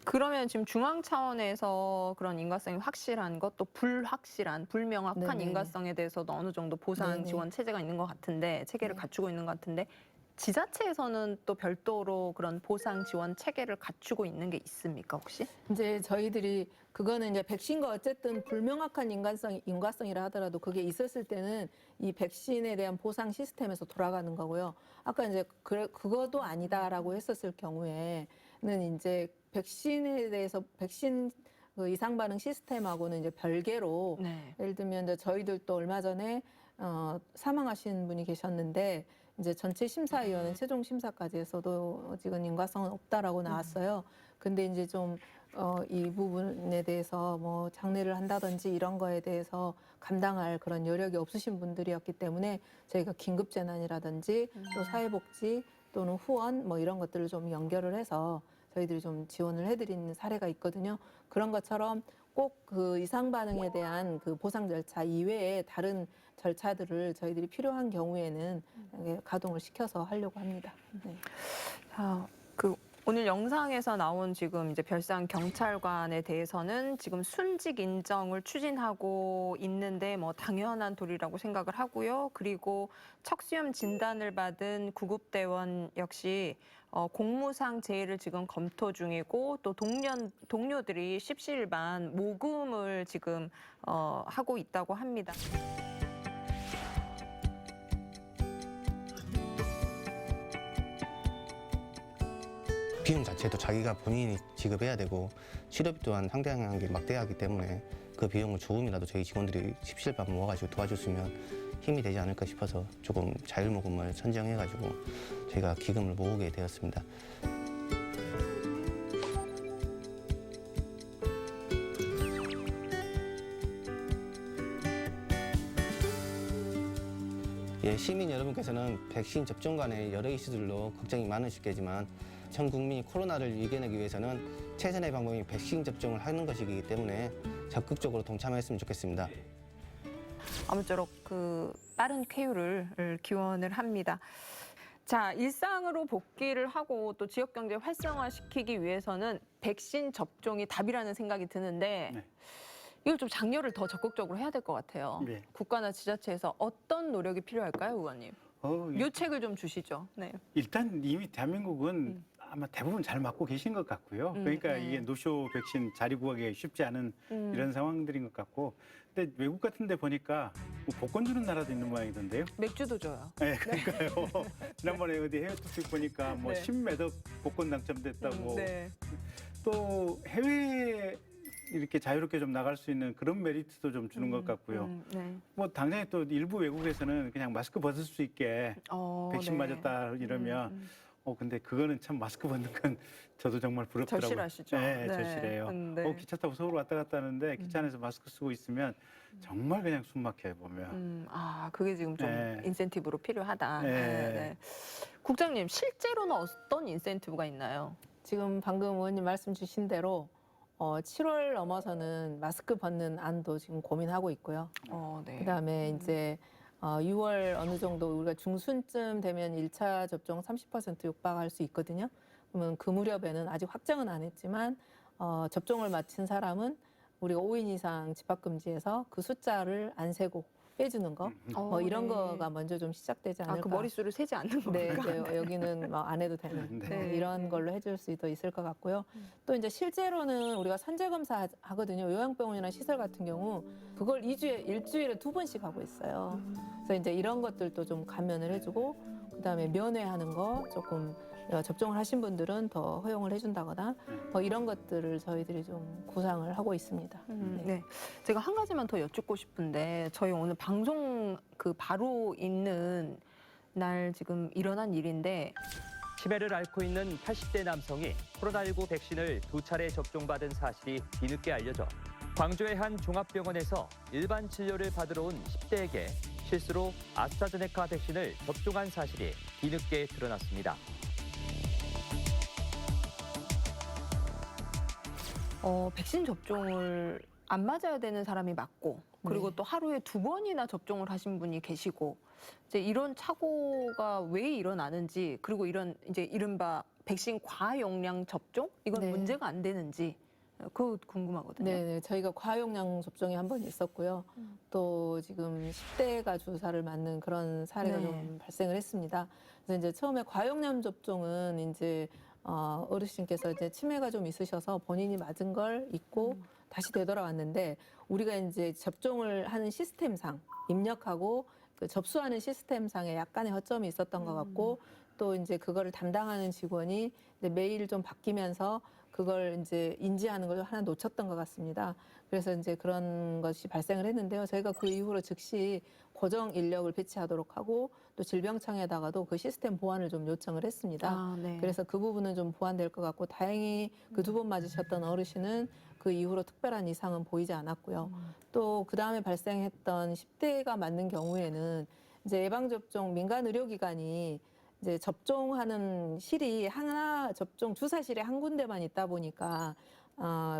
그러면 지금 중앙 차원에서 그런 인과성이 확실한 것, 또 불확실한, 불명확한 네네. 인과성에 대해서도 어느 정도 보상 네네. 지원 체제가 있는 것 같은데, 체계를 갖추고 있는 것 같은데, 지자체에서는 또 별도로 그런 보상 지원 체계를 갖추고 있는 게 있습니까, 혹시? 이제 저희들이 그거는 이제 백신과 어쨌든 불명확한 인과성이라 하더라도 그게 있었을 때는 이 백신에 대한 보상 시스템에서 돌아가는 거고요. 아까 이제 그거도 아니다라고 했었을 경우에는 이제 백신에 대해서 백신 그 이상 반응 시스템하고는 이제 별개로 예를 들면 이제 저희들도 얼마 전에 사망하신 분이 계셨는데 이제 전체 심사위원회 최종 심사까지 해서도 지금 인과성은 없다라고 나왔어요. 근데 이제 좀 이 부분에 대해서 뭐 장례를 한다든지 이런 거에 대해서 감당할 그런 여력이 없으신 분들이었기 때문에 저희가 긴급 재난이라든지 또 사회복지 또는 후원 뭐 이런 것들을 좀 연결을 해서 저희들이 좀 지원을 해드리는 사례가 있거든요. 그런 것처럼 꼭 그 이상 반응에 대한 그 보상 절차 이외에 다른 절차들을 저희들이 필요한 경우에는 가동을 시켜서 하려고 합니다. 자, 오늘 영상에서 나온 지금 이제 별상 경찰관에 대해서는 지금 순직 인정을 추진하고 있는데 뭐 당연한 도리라고 생각을 하고요. 그리고 척수염 진단을 받은 구급대원 역시 공무상 재해를 지금 검토 중이고 또 동료들이 십시일반 모금을 지금 하고 있다고 합니다. 비용 자체도 자기가 본인이 지급해야 되고 치료비 또한 상당한 게 막대하기 때문에 그 비용을 조금이라도 저희 직원들이 십시일반 모아가지고 도와줬으면 힘이 되지 않을까 싶어서 조금 자율모금을 선정해가지고 저희가 기금을 모으게 되었습니다. 예, 시민 여러분께서는 백신 접종 관에 여러 이슈들로 걱정이 많으시겠지만 전 국민이 코로나를 이겨내기 위해서는 최선의 방법이 백신 접종을 하는 것이기 때문에 적극적으로 동참했으면 좋겠습니다. 아무쪼록 그 빠른 쾌유를 기원을 합니다. 자, 일상으로 복귀를 하고 또 지역 경제 활성화시키기 위해서는 백신 접종이 답이라는 생각이 드는데 네. 이걸 좀 장려를 더 적극적으로 해야 될 것 같아요. 네. 국가나 지자체에서 어떤 노력이 필요할까요, 의원님? 묘책을 좀 주시죠. 네. 일단 이미 대한민국은 아마 대부분 잘 맞고 계신 것 같고요. 그러니까 네. 이게 노쇼 백신 자리 구하기가 쉽지 않은 이런 상황들인 것 같고, 근데 외국 같은 데 보니까 뭐 복권 주는 나라도 있는 모양이던데요. 맥주도 줘요. 네, 그러니까요. 지난번에 어디 해외 특집 보니까 뭐 네. 10매덕 복권 당첨됐다고. 네. 또 해외 이렇게 자유롭게 좀 나갈 수 있는 그런 메리트도 좀 주는 것 같고요. 네. 뭐 당장에 또 일부 외국에서는 그냥 마스크 벗을 수 있게 백신 네. 맞았다 이러면 근데 그거는 참 마스크 벗는 건 저도 정말 부럽더라고요. 절실하시죠? 네, 네. 절실해요. 네. 기차 타고 서울 왔다 갔다 하는데 기차 안에서 마스크 쓰고 있으면 정말 그냥 숨 막혀요, 보면. 그게 지금 좀 네. 인센티브로 필요하다. 네. 네. 국장님, 실제로는 어떤 인센티브가 있나요? 지금 방금 의원님 말씀 주신 대로 7월 넘어서는 마스크 벗는 안도 지금 고민하고 있고요. 네. 그다음에 이제 6월 어느 정도 우리가 중순쯤 되면 1차 접종 30% 육박할 수 있거든요. 그러면 그 무렵에는 아직 확정은 안 했지만 접종을 마친 사람은 우리가 5인 이상 집합금지에서 그 숫자를 안 세고 빼주는 거, 뭐 이런 네. 거가 먼저 좀 시작되지 않을까. 그 머릿수를 세지 않는 네, 겁니까? 네, 여기는 뭐 안 해도 되는 네. 이런 걸로 해줄 수도 있을 것 같고요. 또 이제 실제로는 우리가 선제 검사 하거든요. 요양병원이나 시설 같은 경우 그걸 일주일에 2번씩 하고 있어요. 그래서 이제 이런 것들도 좀 감면을 해주고 그다음에 면회하는 거 조금 접종을 하신 분들은 더 허용을 해준다거나 뭐 이런 것들을 저희들이 좀 구상을 하고 있습니다. 네. 제가 한 가지만 더 여쭙고 싶은데 저희 오늘 방송 그 바로 있는 날 지금 일어난 일인데 치매를 앓고 있는 80대 남성이 코로나19 백신을 2차례 접종받은 사실이 뒤늦게 알려져 광주의 한 종합병원에서 일반 진료를 받으러 온 10대에게 실수로 아스트라제네카 백신을 접종한 사실이 뒤늦게 드러났습니다. 백신 접종을 안 맞아야 되는 사람이 맞고 그리고 또 하루에 2번이나 접종을 하신 분이 계시고 이제 이런 착오가 왜 일어나는지 그리고 이런 이제 이른바 백신 과용량 접종 이건 네. 문제가 안 되는지 그거 궁금하거든요. 네, 저희가 과용량 접종이 한 번 있었고요. 또 지금 10대가 주사를 맞는 그런 사례가 네. 좀 발생을 했습니다. 그래서 이제 처음에 과용량 접종은 이제 어르신께서 이제 치매가 좀 있으셔서 본인이 맞은 걸 잊고 다시 되돌아왔는데 우리가 이제 접종을 하는 시스템상 입력하고 그 접수하는 시스템상에 약간의 허점이 있었던 것 같고 또 이제 그거를 담당하는 직원이 이제 매일 좀 바뀌면서 그걸 이제 인지하는 걸 하나 놓쳤던 것 같습니다. 그래서 이제 그런 것이 발생을 했는데요. 저희가 그 이후로 즉시 고정 인력을 배치하도록 하고 또 질병청에다가도 그 시스템 보완을 좀 요청을 했습니다. 네. 그래서 그 부분은 좀 보완될 것 같고 다행히 그 2번 맞으셨던 어르신은 그 이후로 특별한 이상은 보이지 않았고요. 또 그 다음에 발생했던 10대가 맞는 경우에는 이제 예방접종 민간 의료기관이 이제 접종하는 실이 하나 접종 주사실에 한 군데만 있다 보니까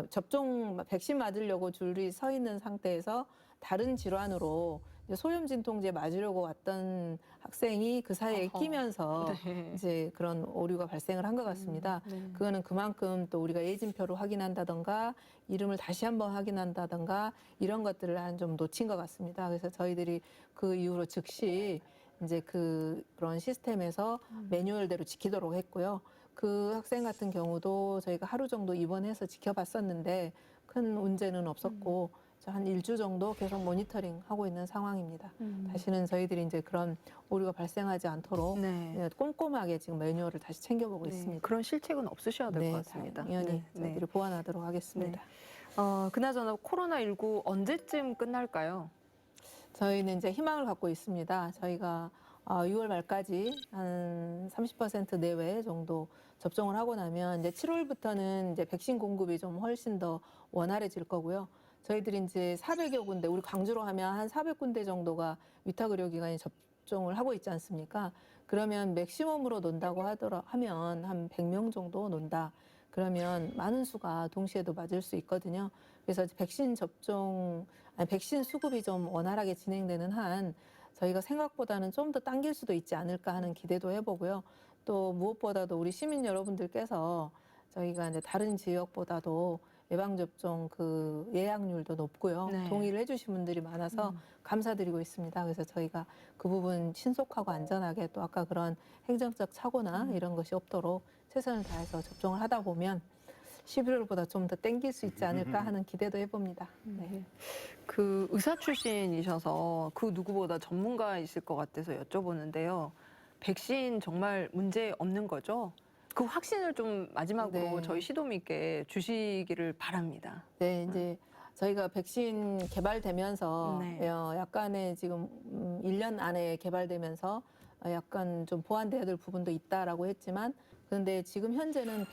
접종 백신 맞으려고 줄이 서 있는 상태에서 다른 질환으로 이제 소염진통제 맞으려고 왔던 학생이 그 사이에 끼면서 네. 이제 그런 오류가 발생을 한 것 같습니다. 그거는 그만큼 또 우리가 예진표를 확인한다던가 이름을 다시 한번 확인한다던가 이런 것들을 좀 놓친 것 같습니다. 그래서 저희들이 그 이후로 즉시 이제 그런 시스템에서 매뉴얼대로 지키도록 했고요. 그 학생 같은 경우도 저희가 하루 정도 입원해서 지켜봤었는데 큰 문제는 없었고 한 1주 정도 계속 모니터링 하고 있는 상황입니다. 다시는 저희들이 이제 그런 오류가 발생하지 않도록 꼼꼼하게 지금 매뉴얼을 다시 챙겨보고 있습니다. 그런 실책은 없으셔야 될 것 같습니다. 당연히 저희들이 보완하도록 하겠습니다. 그나저나 코로나19 언제쯤 끝날까요? 저희는 이제 희망을 갖고 있습니다. 저희가 6월 말까지 한 30% 내외 정도 접종을 하고 나면 이제 7월부터는 이제 백신 공급이 좀 훨씬 더 원활해질 거고요. 저희들이 이제 400여 군데, 우리 광주로 하면 한 400군데 정도가 위탁 의료기관이 접종을 하고 있지 않습니까? 그러면 맥시멈으로 논다고 하면 한 100명 정도 논다. 그러면 많은 수가 동시에도 맞을 수 있거든요. 그래서 백신 백신 수급이 좀 원활하게 진행되는 한 저희가 생각보다는 좀 더 당길 수도 있지 않을까 하는 기대도 해보고요. 또 무엇보다도 우리 시민 여러분들께서 저희가 이제 다른 지역보다도 예방접종 그 예약률도 높고요. 동의를 해주신 분들이 많아서 감사드리고 있습니다. 그래서 저희가 그 부분 신속하고 안전하게 또 아까 그런 행정적 착오나 이런 것이 없도록 최선을 다해서 접종을 하다 보면 11월보다 좀 더 땡길 수 있지 않을까 하는 기대도 해봅니다. 그 의사 출신이셔서 그 누구보다 전문가이실 것 같아서 여쭤보는데요. 백신 정말 문제 없는 거죠? 그 확신을 좀 마지막으로 저희 시도민께 주시기를 바랍니다. 네, 이제 저희가 백신 개발되면서 약간의 지금 1년 안에 개발되면서 약간 좀 보완돼야 될 부분도 있다라고 했지만 그런데 지금 현재는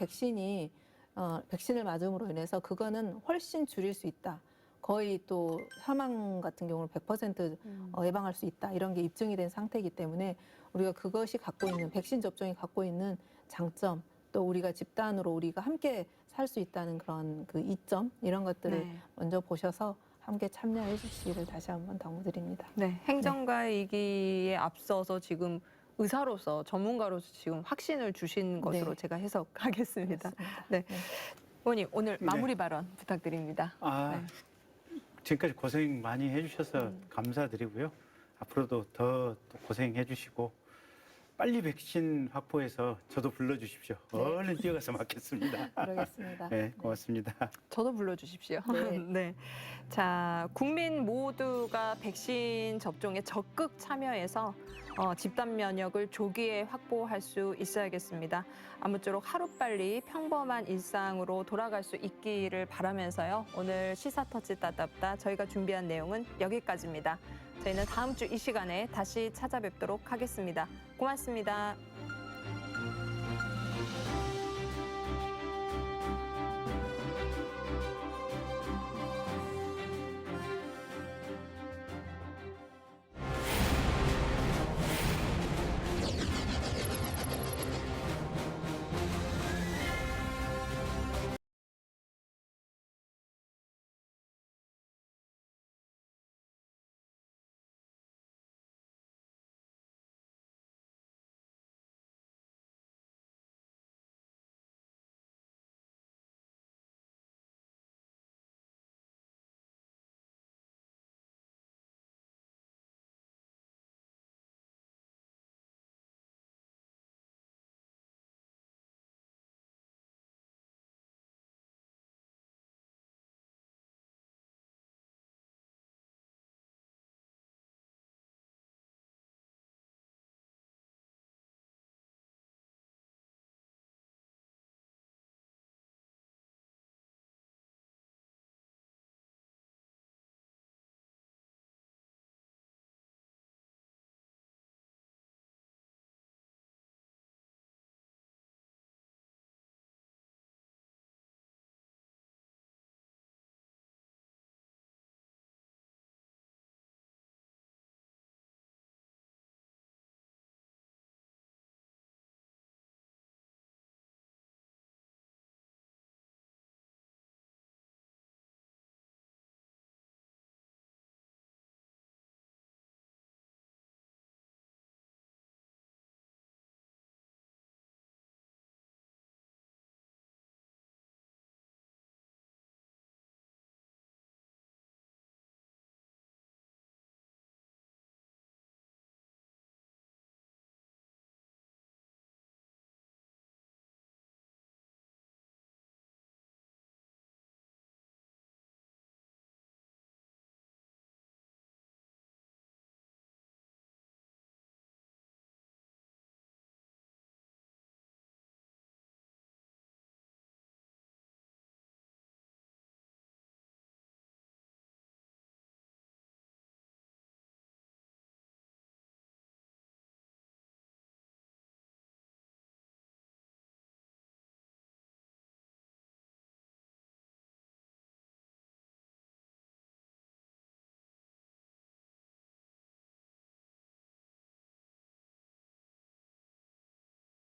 백신을 맞음으로 인해서 그거는 훨씬 줄일 수 있다. 거의 또 사망 같은 경우는 100% 예방할 수 있다. 이런 게 입증이 된 상태이기 때문에 우리가 그것이 갖고 있는 백신 접종이 갖고 있는 장점 또 우리가 집단으로 우리가 함께 살 수 있다는 그런 그 이점 이런 것들을 먼저 보셔서 함께 참여해 주시기를 다시 한번 당부드립니다. 행정가이기에 앞서서 지금 의사로서 전문가로서 지금 확신을 주신 것으로 제가 해석하겠습니다. 의원님 오늘 마무리 발언 부탁드립니다. 지금까지 고생 많이 해주셔서 감사드리고요. 앞으로도 더 고생해 주시고 빨리 백신 확보해서 저도 불러주십시오. 얼른 뛰어가서 맞겠습니다. 그러겠습니다. 네, 고맙습니다. 저도 불러주십시오. 네. 자, 국민 모두가 백신 접종에 적극 참여해서 집단 면역을 조기에 확보할 수 있어야겠습니다. 아무쪼록 하루빨리 평범한 일상으로 돌아갈 수 있기를 바라면서요. 오늘 시사터치 따답다 저희가 준비한 내용은 여기까지입니다. 저희는 다음 주 이 시간에 다시 찾아뵙도록 하겠습니다. 고맙습니다.